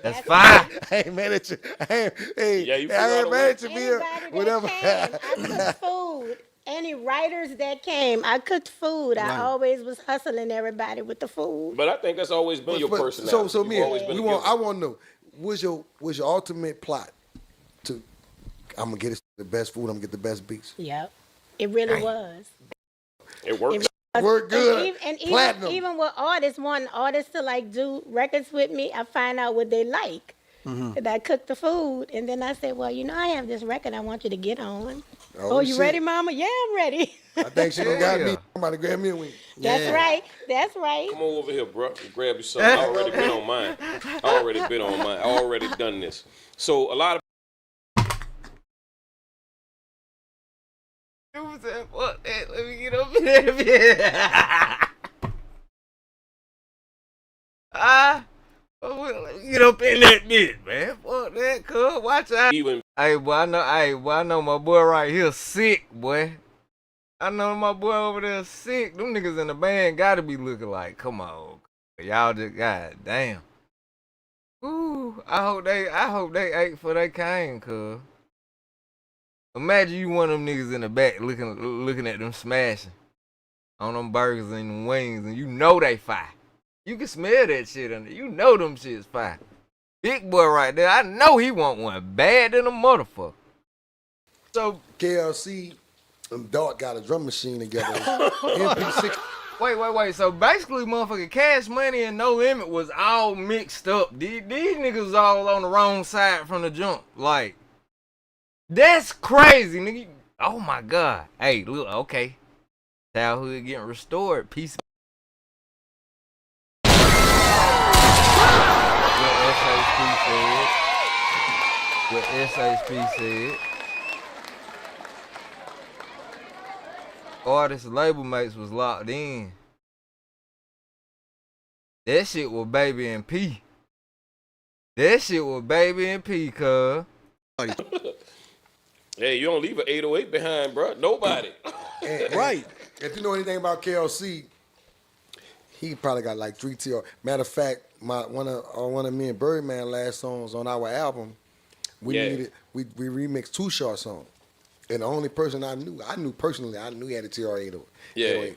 That's fine. I ain't mad at you. I ain't mad at you, Mia. Whatever. I cooked food. Any writers that came, I cooked food. Right. I always was hustling everybody with the food. But I think that's always been your personality. So Mia, I want to know, was your ultimate plot to, I'm gonna get the best food, I'm gonna get the best beats? Yep, it really was. It worked. It worked good. And even with artists, wanting artists to like do records with me, I find out what they like. And I cooked the food, and then I said, well, I have this record I want you to get on. Oh, you ready, Mama? Yeah, I'm ready. I think she done got me. I'm about to grab me a wing. That's right. That's right. Come on over here, bro. Grab you something. I already been on mine. I already done this. So a lot of Fuck that. Let me get up in that bitch. Let me get up in that bitch, man. Fuck that, cuz. Watch out. Hey, boy, I know my boy right here sick, boy. I know my boy over there sick. Them niggas in the band gotta be looking like, come on. Y'all just, god damn. Ooh, I hope they ate before they came, cuz. Imagine you one of them niggas in the back looking at them smashing on them burgers and them wings, and you know they fire. You can smell that shit under. You know them shit's fire. Big boy right there, I know he want one bad than a motherfucker. So KLC and Dart got a drum machine together. MP6. Wait. So basically, motherfucking Cash Money and No Limit was all mixed up. These niggas was all on the wrong side from the jump. Like, that's crazy, nigga. Oh my God. Hey, look, okay. Childhood getting restored. Peace. What SHP said. Artist label mates was locked in. That shit was Baby and P. Cuz. Hey, you don't leave an 808 behind, bro. Nobody. Right. If you know anything about KLC, he probably got like 3 TR. Matter of fact, one of me and Birdman last songs on our album, we remixed 2 Short songs. And the only person I knew personally, I knew he had a TR-808. Yeah.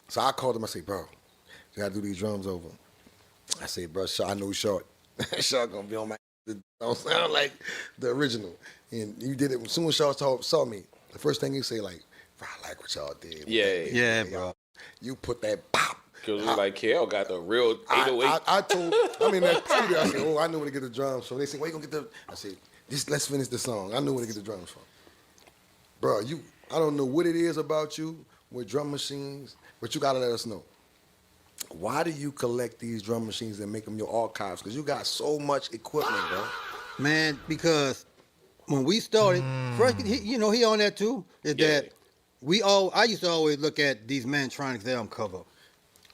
So I called him, I said, bro, you gotta do these drums over. I said, bro, I know Short. Short gonna be on my, don't sound like the original. And you did it, as soon as Short saw me, the first thing he say like, bro, I like what y'all did. Yeah, bro. You put that pop. Because it's like, KL got the real 808. I mean, that studio, I said, oh, I knew where to get the drums from. They said, where you gonna get the, I said, let's finish the song. I knew where to get the drums from. Bro, I don't know what it is about you with drum machines, but you gotta let us know. Why do you collect these drum machines and make them your archives? Because you got so much equipment, bro. Man, because when we started, first, he on that too, that I used to always look at these Mantronics album cover.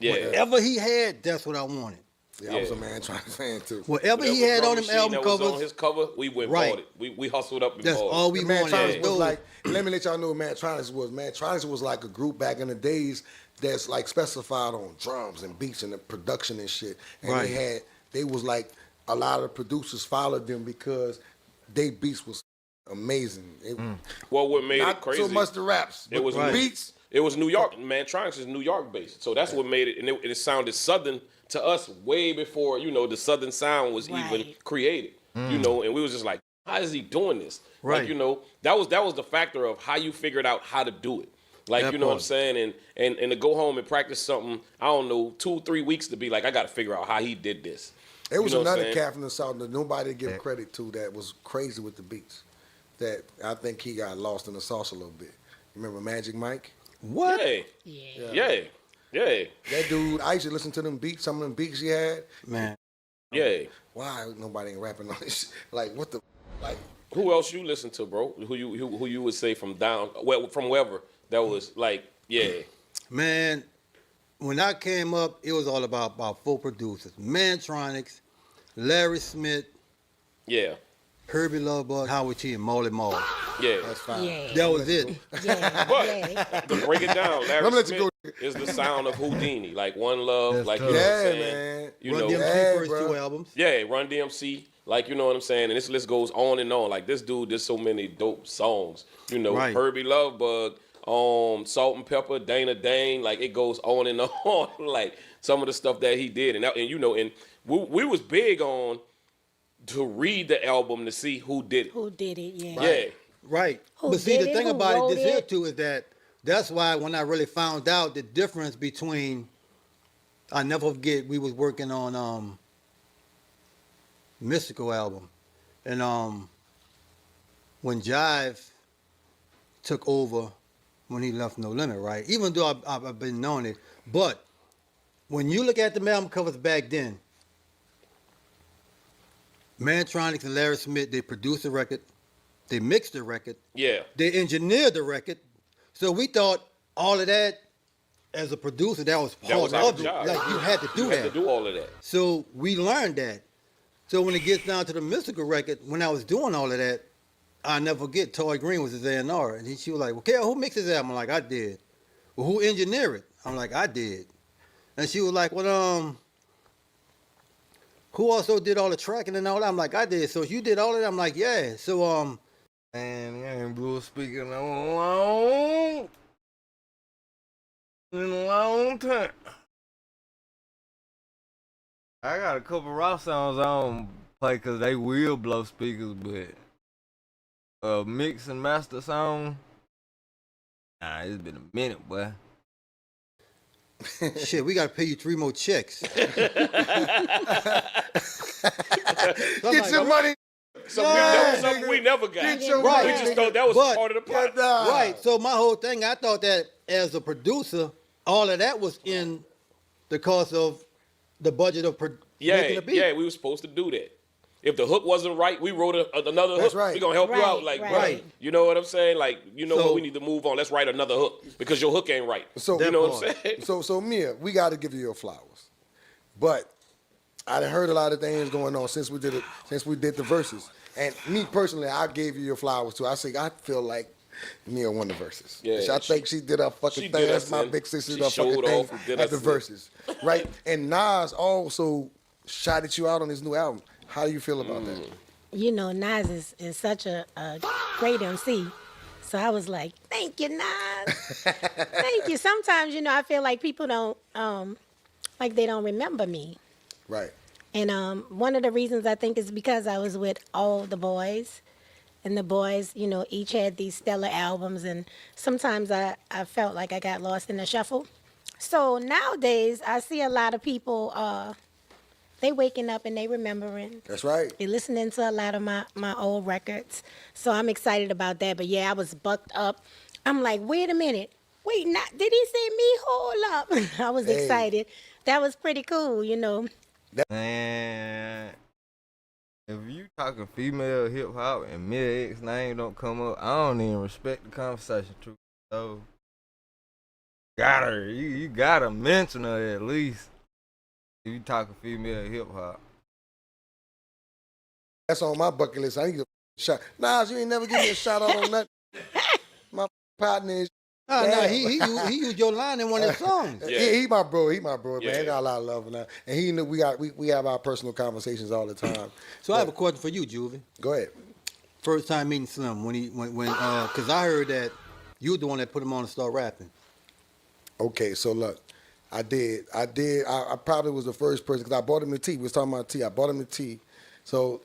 Yeah. Whatever he had, that's what I wanted. Yeah, I was a Mantronics fan too. Whatever he had on them album covers, on his cover, we went bought it. We hustled up and that's bought it. all we wanted. Was like, let me let y'all know what Mantronics was. Mantronics was like a group back in the days that's like specified on drums and beats and the production and shit. And they was like, a lot of the producers followed them because they beats was amazing. Well, what made not it crazy? so much the raps, but the beats. It was New York. Mantronics is New York based, so that's what made it. And it sounded southern to us way before the southern sound was even created. And we was just like, how is he doing this? Right. Like, that was the factor of how you figured out how to do it. Like, what I'm saying? And to go home and practice something, I don't know, 2-3 weeks to be like, I got to figure out how he did this. It was another cat from the South that nobody give credit to that was crazy with the beats. That I think he got lost in the sauce a little bit. Remember Magic Mike? What? Yeah. That dude, I used to listen to them beats, some of them beats he had. Man. Yeah. Why nobody ain't rapping on this? Like, what the, like. Who else you listen to, bro? Who you would say from wherever that was like, Man, when I came up, it was all about 4 producers. Mantronics, Larry Smith, Herbie Lovebug, Howard T, and Molly Mall. Yeah. That's fine. Yeah. That was it. But to break it down, Larry Smith is the sound of Houdini, like One Love, That's like tough. you know what I'm Yeah, saying. man. You Run know, DMC first 2 albums. Yeah, Run DMC, like you know what I'm saying, and this list goes on and on. Like this dude did so many dope songs. Right. Herbie Lovebug, Salt and Pepper, Dana Dane, like it goes on and on. Like some of the stuff that he did, and we was big on to read the album to see who did it. Who did it? Yeah. Yeah. Right. Who But see, did the it? thing Who about wrote it, this here it? too, is that's why when I really found out the difference between, I never forget, we was working on Mystical album, and when Jive took over when he left No Limit, right? Even though I've been knowing it. But when you look at the album covers back then, Mantronics and Larry Smith, they produced the record, they mixed the record, they engineered the record. So we thought all of that, as a producer, that was part of it. Like you had to do that. You had to do all of that. So we learned that. So when it gets down to the Mystical record, when I was doing all of that, I never forget, Toy Green was his A&R. And she was like, well, Kel, who mixed his album? I'm like, I did. Well, who engineered it? I'm like, I did. And she was like, well, who also did all the tracking and all that? I'm like, I did. So you did all of that? I'm like, yeah. So, man, you ain't blew a speaker in a long time. I got a couple raw songs I don't play because they will blow speakers, but mix and master song, nah, it's been a minute, boy. Shit, we got to pay you 3 more checks. Get your money. Something we never got. Right. We just thought that was part of the pot. Right. So my whole thing, I thought that as a producer, all of that was in the cost of the budget of making a beat. Yeah, we were supposed to do that. If the hook wasn't right, we wrote another hook. Right. We're going to help you out. Like, bro, you know what I'm saying? Like, you know what? We need to move on. Let's write another hook because your hook ain't right. So, you know what I'm saying? So Mia, we got to give you your flowers. But I done heard a lot of things going on since we did it, since we did the verses. And me personally, I gave you your flowers too. I say I feel like Mia won the verses. Yeah, I think she did her fucking thing. That's my big sister. Did her fucking thing at the verses, right? And Nas also shouted you out on his new album. How do you feel about that? You know, Nas is such a great MC. So I was like, thank you, Nas. Thank you. Sometimes, you know, I feel like people don't, like they don't remember me. Right. And one of the reasons I think is because I was with all the boys. And the boys, you know, each had these stellar albums. And sometimes I felt like I got lost in the shuffle. So nowadays, I see a lot of people, they waking up and they remembering. That's right. They listening to a lot of my old records. So I'm excited about that. But yeah, I was bucked up. I'm like, wait a minute. Wait, did he say me? Hold up. I was excited. That was pretty cool, you know. Man, if you talking female hip hop and Mia X name don't come up, I don't even respect the conversation. True, so you gotta mention her at least. If you talking female hip hop, that's on my bucket list. I need a shot. Nas, you ain't never give me a shout out on that. My partner is. No, he used your line in one of his songs. Yeah, he my bro. He my bro, Yeah. man. He got a lot of love and that. And he knew we have our personal conversations all the time. So I have a question for you, Juvie. Go ahead. First time meeting Slim when because I heard that you were the one that put him on to start rapping. Okay, so look, I did. I probably was the first person because I bought him the tea. We was talking about tea. I bought him the tea. So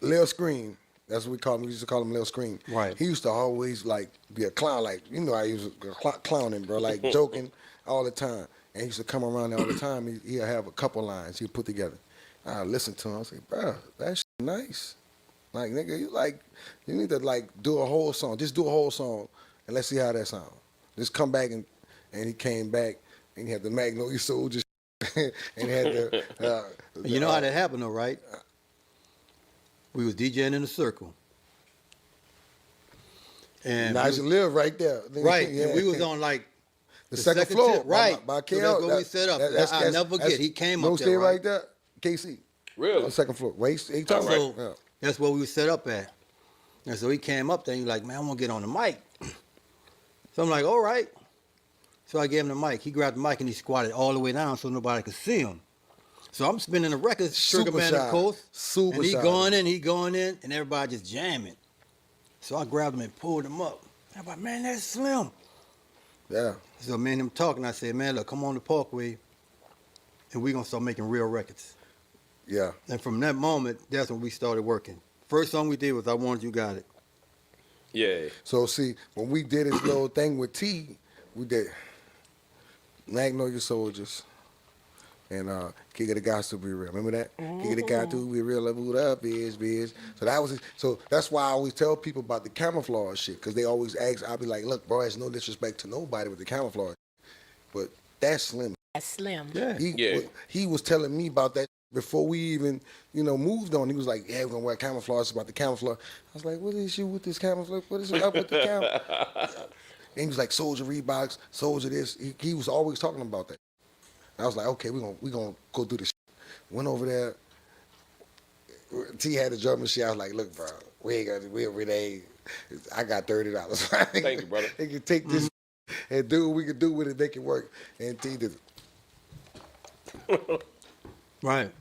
Lil Scream. That's what we call him. We used to call him Lil Scream. Right. He used to always like be a clown, like you know, I was clowning, bro, like joking all the time. And he used to come around there all the time. He'll have a couple lines he'd put together. I listen to him. I say, bro, that's nice. Like nigga, you need to like do a whole song. Just do a whole song and let's see how that sounds. Just come back and he came back and he had the Magnolia Soldier and he had the. You know how that happened though, right? We was DJing in a circle. And now you live right there. Right. Yeah. And we was on like the second floor. tip, right. By So KL. that's where we set up. I'll never forget. He came up there. Right there. KC. Really? On the second floor. Wait, he talking So about. that's where we was set up at. And so he came up there and he was like, man, I'm gonna get on the mic. So I'm like, all right. So I gave him the mic. He grabbed the mic and he squatted all the way down so nobody could see him. So I'm spinning the record, Sugar Man, of course. Super and he shy. going in, and everybody just jamming. So I grabbed him and pulled him up. I'm like, man, that's Slim. Yeah. So me and him talking, I said, man, look, come on the Parkway, and we're going to start making real records. Yeah. And from that moment, that's when we started working. First song we did was I Want You Got It. Yeah. So see, when we did this little thing with T, we did Magnolia Soldiers, And King of the Gospel Be Real. Remember that? King of the Gospel Be Real. Love what up is. So that was it. So that's why I always tell people about the camouflage shit, because they always ask. I'll be like, look, bro, there's no disrespect to nobody with the camouflage, but that's Slim. That's Slim. He was telling me about that before we even, moved on. He was like, yeah, we're gonna wear camouflage. It's about the camouflage. I was like, what is you with this camouflage? What is it up with the camouflage? And he was like, Soldier Reeboks, Soldier this. He was always talking about that. I was like, okay, we gonna go do this. Went over there. T had the drum machine. I was like, look, bro, we I got $30. Thank you, brother. They can take this and do what we can do with it, make it work. And T did it. Right.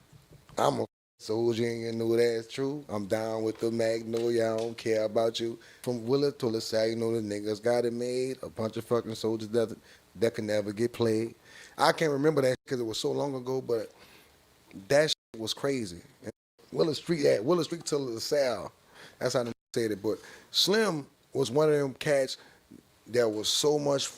I'm a soldier and you know that's true. I'm down with the Magnolia. I don't care about you. From Willa to LaSalle, the niggas got it made. A bunch of fucking soldiers that can never get played. I can't remember that because it was so long ago, but that shit was crazy. And Willa Street to LaSalle. That's how they said it. But Slim was one of them cats that was so much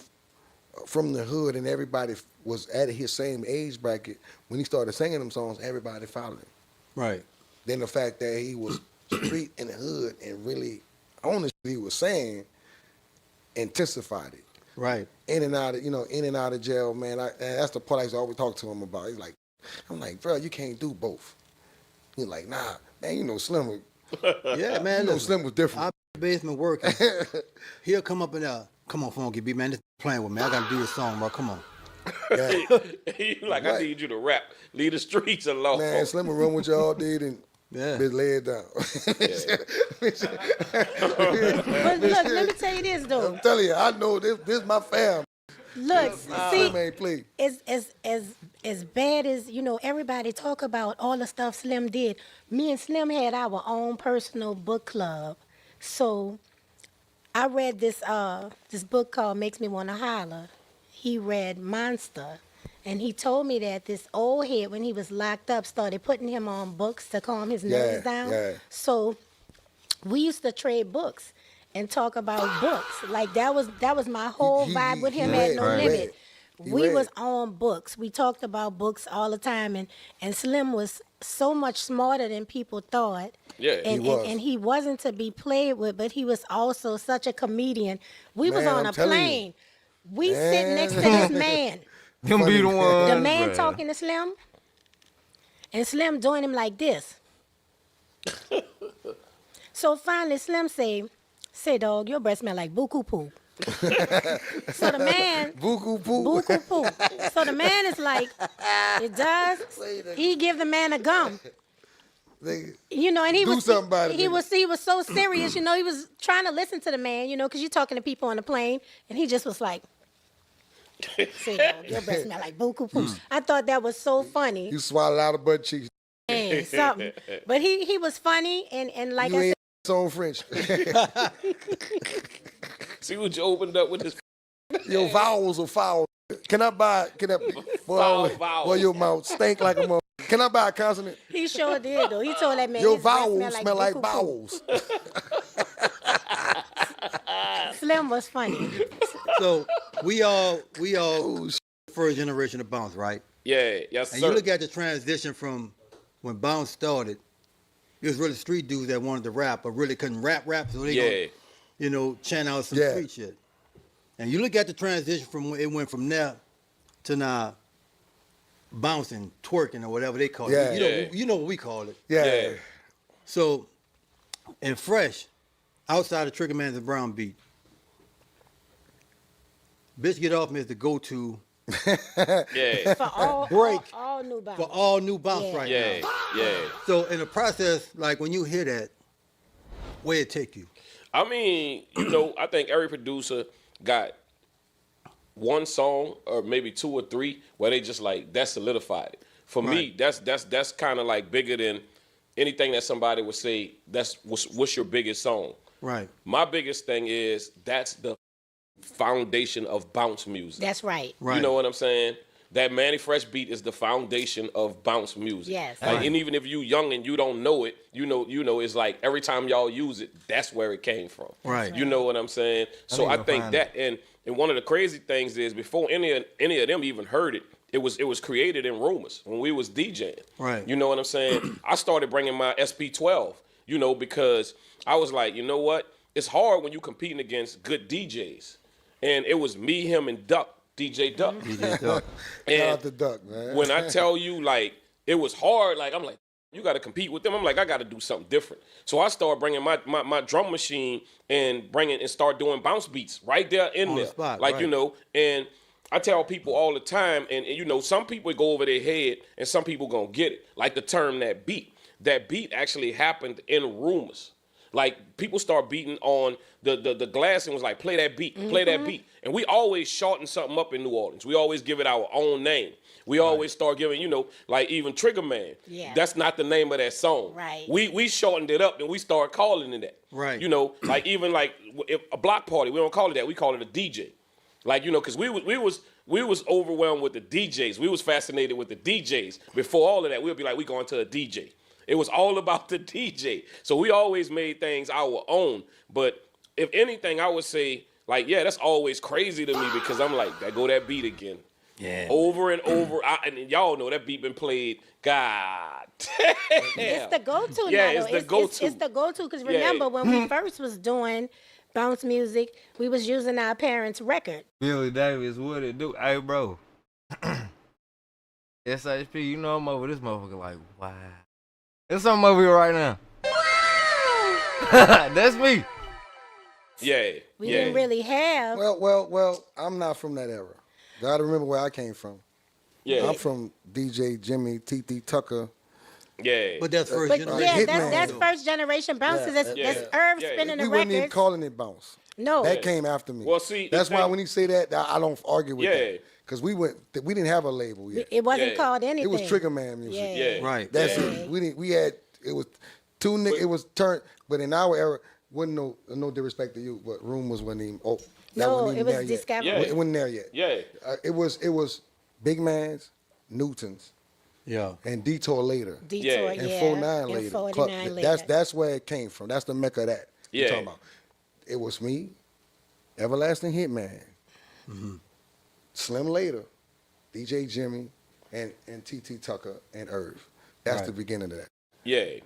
from the hood, and everybody was at his same age bracket. When he started singing them songs, everybody followed him. Right. Then the fact that he was street in the hood and really on the shit he was saying intensified it. Right. In and out of jail, man. And that's the part I used to always talk to him about. He's like, I'm like, bro, you can't do both. He's like, nah, man, Slim. Yeah, man. Slim was different. I'm in the basement working. He'll come up and come on, Funky B, man. This playing with me. I gotta do this song, bro. Come on. Yeah. Like, I need you to rap. Leave the streets alone. Man, Slim will run with y'all, dude, and just lay it down. But look, let me tell you this, though. I'm telling you, I know this is my fam. Look, see, Slim ain't play. as bad as, everybody talk about all the stuff Slim did, me and Slim had our own personal book club. So I read this book called Makes Me Wanna Holler. He read Monster. And he told me that this old head, when he was locked up, started putting him on books to calm his nerves down. Yeah. So we used to trade books and talk about books. Like that was my whole vibe with him at No Limit. We was on books. We talked about books all the time, and Slim was so much smarter than people thought. Yeah, and he wasn't to be played with, but he was also such a comedian. We was on a plane. We sit next to this man. Them be the ones. The man talking to Slim, and Slim doing him like this. So finally, Slim say, dog, your breath smell like buku poo. So the man, buku poo. Buku poo. So the man is like, it does. He give the man a gum. And he was so serious. He was trying to listen to the man. Because you're talking to people on the plane, and he just was like. Say, your breath smell like buku poo. I thought that was so funny. You swallow a lot of butt cheeks. Man, something. But he was funny and like you I said. On French. See what you opened up with this. Your vowels are foul. Can I boy, your mouth stink like a mother. Can I buy a consonant? He sure did though. He told that man your vowels smell like bowels. Slim was funny. So we all first generation of Bounce, right? Yeah, yes, and sir. You look at the transition from when Bounce started, it was really street dudes that wanted to rap, but really couldn't rap, so they chant out some street shit. And you look at the transition from when it went from there to now bouncing, twerking, or whatever they call it. You know what we call it. Yeah. So, and Fresh, outside of Trigger Man's and Brown Beat, Bitch Get Off Me is the go-to for all break all new bounce. For all new bounce right now. Yeah. So in the process, like when you hear that, where it take you? I mean, I think every producer got one song or maybe two or three where they just like that's solidified. For me, that's kind of like bigger than anything that somebody would say. What's your biggest song? Right. My biggest thing is that's the foundation of bounce music. That's right. You know what I'm saying? That Manny Fresh beat is the foundation of bounce music. Yes. Like, and even if you young and you don't know it, you know, it's like every time y'all use it, that's where it came from. Right. You know what I'm saying? So I think that, and one of the crazy things is before any of them even heard it, it was created in rumors when we was DJing. Right. You know what I'm saying? I started bringing my SP12, you know, because I was like, you know what? It's hard when you competing against good DJs. And it was me, him, and Duck, DJ Duck. DJ Duck. Shout And out to Duck, man. when I tell you, like, it was hard, like, I'm like, you got to compete with them. I'm like, I got to do something different. So I started bringing my drum machine and start doing bounce beats right there in On there. the spot, like, right. you know, and I tell people all the time, and you know, some people go over their head and some people gonna get it. Like the term that beat. That beat actually happened in rumors. Like people start beating on the glass and was like, play that beat, play that beat. And we always shorten something up in New Orleans. We always give it our own name. We always start giving, you know, like even Trigger Man. Yeah. That's not the name of that song. Right. We shortened it up and we started calling it that. Right. You know, like even like if a block party, we don't call it that. We call it a DJ. Like, you know, because we was overwhelmed with the DJs. We was fascinated with the DJs. Before all of that, we'd be like, we going to a DJ. It was all about the DJ. So we always made things our own. But if anything, I would say, like, yeah, that's always crazy to me because I'm like, there go that beat again. Yeah. Over and over. And y'all know that beat been played. God damn. It's the go-to Yeah, now, it's though. the go-to. It's the go-to because remember when we first was doing bounce music, we was using our parents' record. Billy Davis, what it do? Hey, bro. SHP, you know I'm over this motherfucker like, wow. There's something over here right now. That's me. Yeah. We didn't really have. Well, I'm not from that era. Gotta remember where I came from. Yeah. I'm from DJ Jimmy, T.T. Tucker. Yeah. But that's first But generation. yeah, that's first generation bounces. That's Irv spinning the We wasn't even records. calling it bounce. No. That came after me. Well, see, that's the why thing- when you say that, I don't argue with Yeah. that. Because we didn't have a label yet. It wasn't Yeah. called anything. It was Trigger Man music. Yeah. Yeah. Right. That's it. We had it was two niggas. It was turned, but in our era, wasn't no disrespect to you, but Rumors wasn't even. Oh, that No, wasn't it even was there yet. Discovery. Yeah. It wasn't there yet. Yeah. It was Big Man's, Newton's, Yeah. and Detour later. Detour, And yeah. 49 and later. 49 later. That's where it came from. That's the mecca of that. Yeah. You're talking about. It was me, Everlasting Hitman, Slim later, DJ Jimmy, and T.T. Tucker and Irv. That's the beginning of that. Yeah.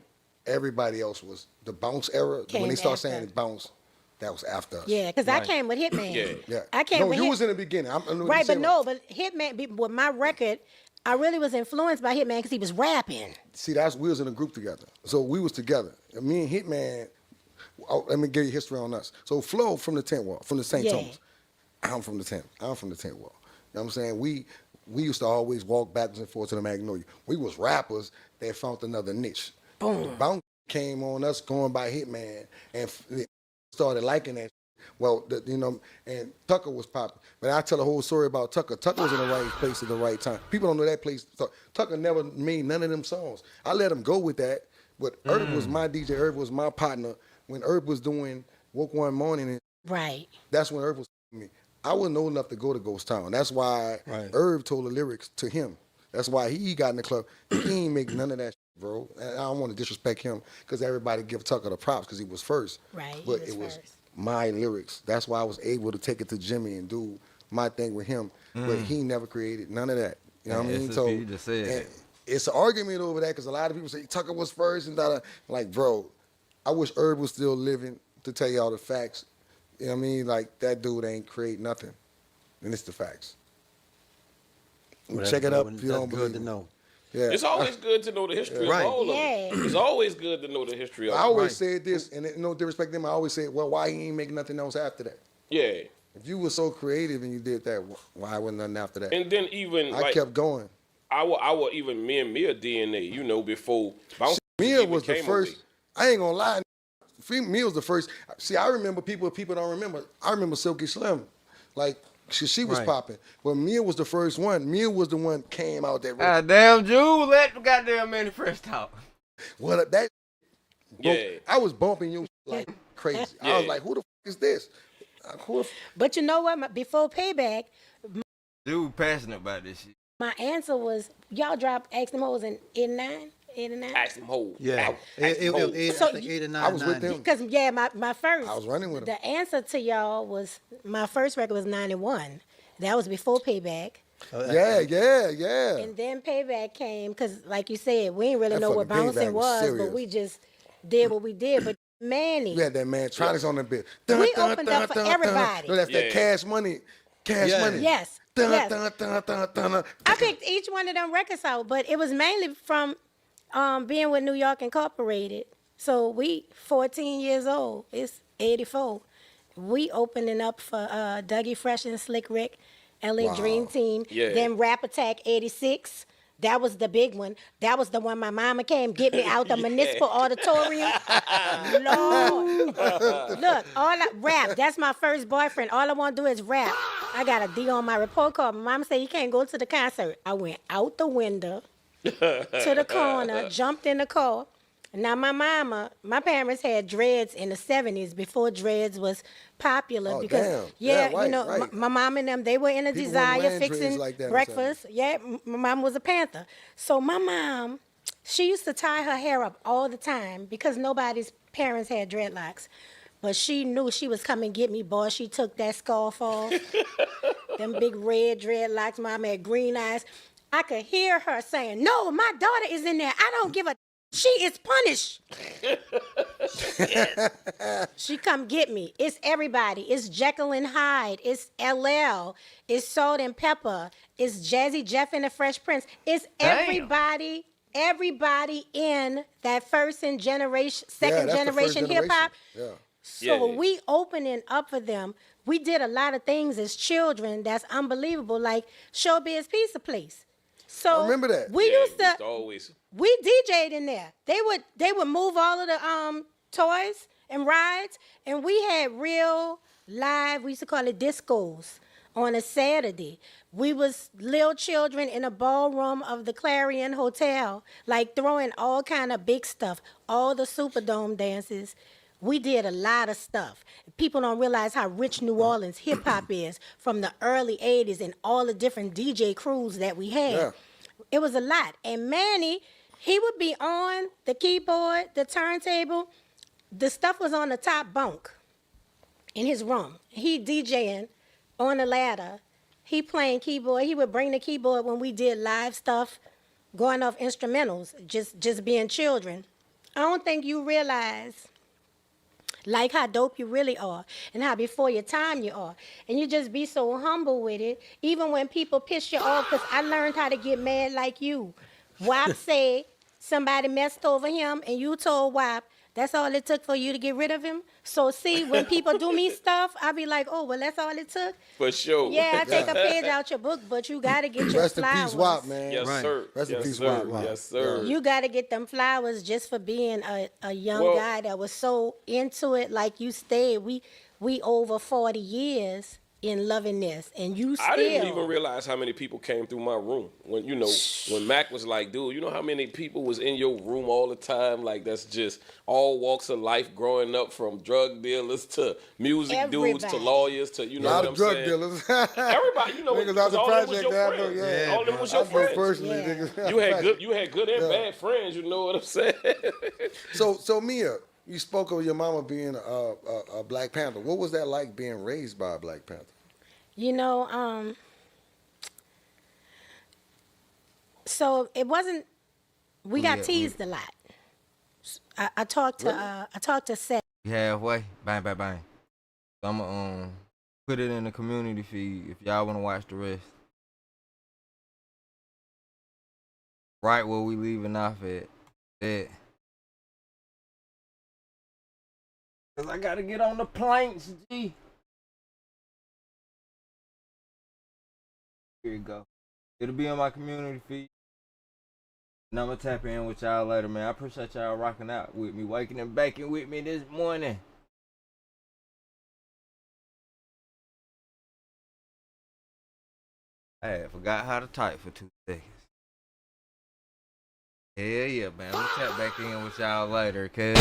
Everybody else was the bounce era. Came when they start after. saying bounce, that was after us. Yeah, because I came with Hitman. Yeah. Yeah. I came no, with you Hit- was in the beginning. I know what Right, you're saying. but no, but Hitman, with my record, I really was influenced by Hitman because he was rapping. See, we was in a group together. So we was together. And me and Hitman, let me give you history on us. So Flo from the Tent Wall, from the St. Yeah. Thomas. I'm from the Tent Wall. You know what I'm saying? We used to always walk backwards and forth to the Magnolia. We was rappers that found another niche. Boom. The bounce came on us going by Hitman and started liking that. Well, and Tucker was popping. But I tell the whole story about Tucker. Tucker was in the right place at the right time. People don't know that place. Tucker never made none of them songs. I let him go with that. But Herb was my DJ. Herb was my partner. When Herb was doing Woke One Morning, and Right. that's when Herb was me. I wasn't old enough to go to Ghost Town. That's why Herb told the lyrics to him. That's why he got in the club. He ain't make none of that shit, bro. And I don't want to disrespect him because everybody give Tucker the props because he was first. Right, he But was it was first. my lyrics. That's why I was able to take it to Jimmy and do my thing with him. But he never created none of that. You know what I mean? SSP, So you just said and that. it's an argument over that because a lot of people say Tucker was first and that. Like, bro, I wish Herb was still living to tell y'all the facts. You know what I mean? Like, that dude ain't create nothing. And it's the facts. Well, Check it up that's if you don't good believe to me. know. Yeah. It's always good to know the history Right. of all of Yeah. them. It's always good to know the history of I them. always said this, and no disrespect to him, I always said, well, why he ain't make nothing else after that? Yeah. If you were so creative and you did that, why wasn't nothing after that? And then even I kept going. our even me and Mia DNA, you know, before Bounce Mia even was the came first. away. I ain't gonna lie. Mia was the first. See, I remember people don't remember. I remember Silky Slim. Like, she was Right. popping. But Mia was the first one. Mia was the one came out that. Ah, damn, Jew, let the goddamn Manny Fresh talk. Well, that. Yeah. I was bumping you like crazy. I was Yeah. like, who the f is this? Who the f- But you know what? Before Payback, Dude passionate about this shit. my answer was, y'all dropped Ask Them Hoes in 89? 89? Ask them hoes. Yeah. Ask It them was hoes. So I think 8 or 9. I was with 9. them. Because, yeah, my first. I was running with them. The answer to y'all was, my first record was 91. That was before Payback. Yeah. And then payback came because, like you said, we didn't really That know what fucking Payback bouncing was was, serious. but we just did what we did. But Manny, We had that Mantronics on the bit. We opened up for everybody. No, that's that Cash Money. Cash Money. Yes. Dun, Yes. dun, dun, dun, dun, dun. I picked each one of them records out, but it was mainly from being with New York Incorporated. So we 14 years old. It's 84. We opening up for Dougie Fresh and Slick Rick, LA Dream Team. Yeah. Then Rap Attack 86. That was the big one. That was the one my mama came get me out the municipal auditorium. Lord. Look, rap. That's my first boyfriend. All I want to do is rap. I got a D on my report card. My mama said, you can't go to the concert. I went out the window to the corner, jumped in the car. Now, my parents had dreads in the 70s before dreads was popular. Oh, because, damn. yeah, Yeah, right, you know, right. my mom and them, they were in a People desire wearing fixing dreads like that in the breakfast. Yeah, my mom was a Panther. So my mom, she used to tie her hair up all the time because nobody's parents had dreadlocks. But she knew she was coming to get me, boy. She took that scarf off, them big red dreadlocks. Mom had green eyes. I could hear her saying, no, my daughter is in there. I don't give a... She is punished. She come get me. It's everybody. It's Jekyll and Hyde. It's LL. It's Salt and Pepper. It's Jazzy Jeff and the Fresh Prince. It's everybody in that second generation hip hop. Yeah. So we opening up for them. We did a lot of things as children that's unbelievable, like Showbiz Pizza Place. So I remember that. We used to always. We DJ'd in there. They would move all of the toys and rides, and we had real live, we used to call it discos, on a Saturday. We was little children in a ballroom of the Clarion Hotel, like throwing all kind of big stuff, all the Superdome dances. We did a lot of stuff. People don't realize how rich New Orleans hip-hop is from the early 80s and all the different DJ crews that we had. Yeah. It was a lot. And Manny, he would be on the keyboard, the turntable. The stuff was on the top bunk in his room. He DJing on the ladder. He playing keyboard. He would bring the keyboard when we did live stuff, going off instrumentals, just being children. I don't think you realize like how dope you really are and how before your time you are. And you just be so humble with it, even when people piss you off, because I learned how to get mad like you. WAP said somebody messed over him and you told WAP, that's all it took for you to get rid of him. So see, when people do me stuff, I be like, oh, well, that's all it took? For sure. Yeah, I take a page out your book, but you got to get your Rest in flowers. peace, WAP, man. Yes, sir. Rest in Yes, peace, sir. WAP. Yes, sir. You got to get them flowers just for being a young guy that was so into it. Like you stayed, we over 40 years in loving this, and you still. I didn't even realize how many people came through my room when when Mac was like, dude, you know how many people was in your room all the time? Like that's just all walks of life, growing up from drug dealers to music dudes to lawyers to you know what I'm saying. A lot of drug dealers. Everybody, you know, niggas out the all them was project. your I know, friends. All them was your I know friends. personally, niggas. You had good and bad friends. You know what I'm saying? So Mia, you spoke of your mama being a Black Panther. What was that like being raised by a Black Panther? You know, so it wasn't. We got teased a lot. I talked to Seth. Halfway, bang, bang, bang. So I'm gonna put it in the community feed if y'all wanna watch the rest. Right where we leaving off at. That. Cause I gotta get on the planks, G. Here you go. It'll be on my community feed. And I'm gonna tap in with y'all later, man. I appreciate y'all rocking out with me, waking and baking with me this morning. I had forgot how to type for 2 seconds. Hell yeah, man. I'm gonna tap back in with y'all later, cuz.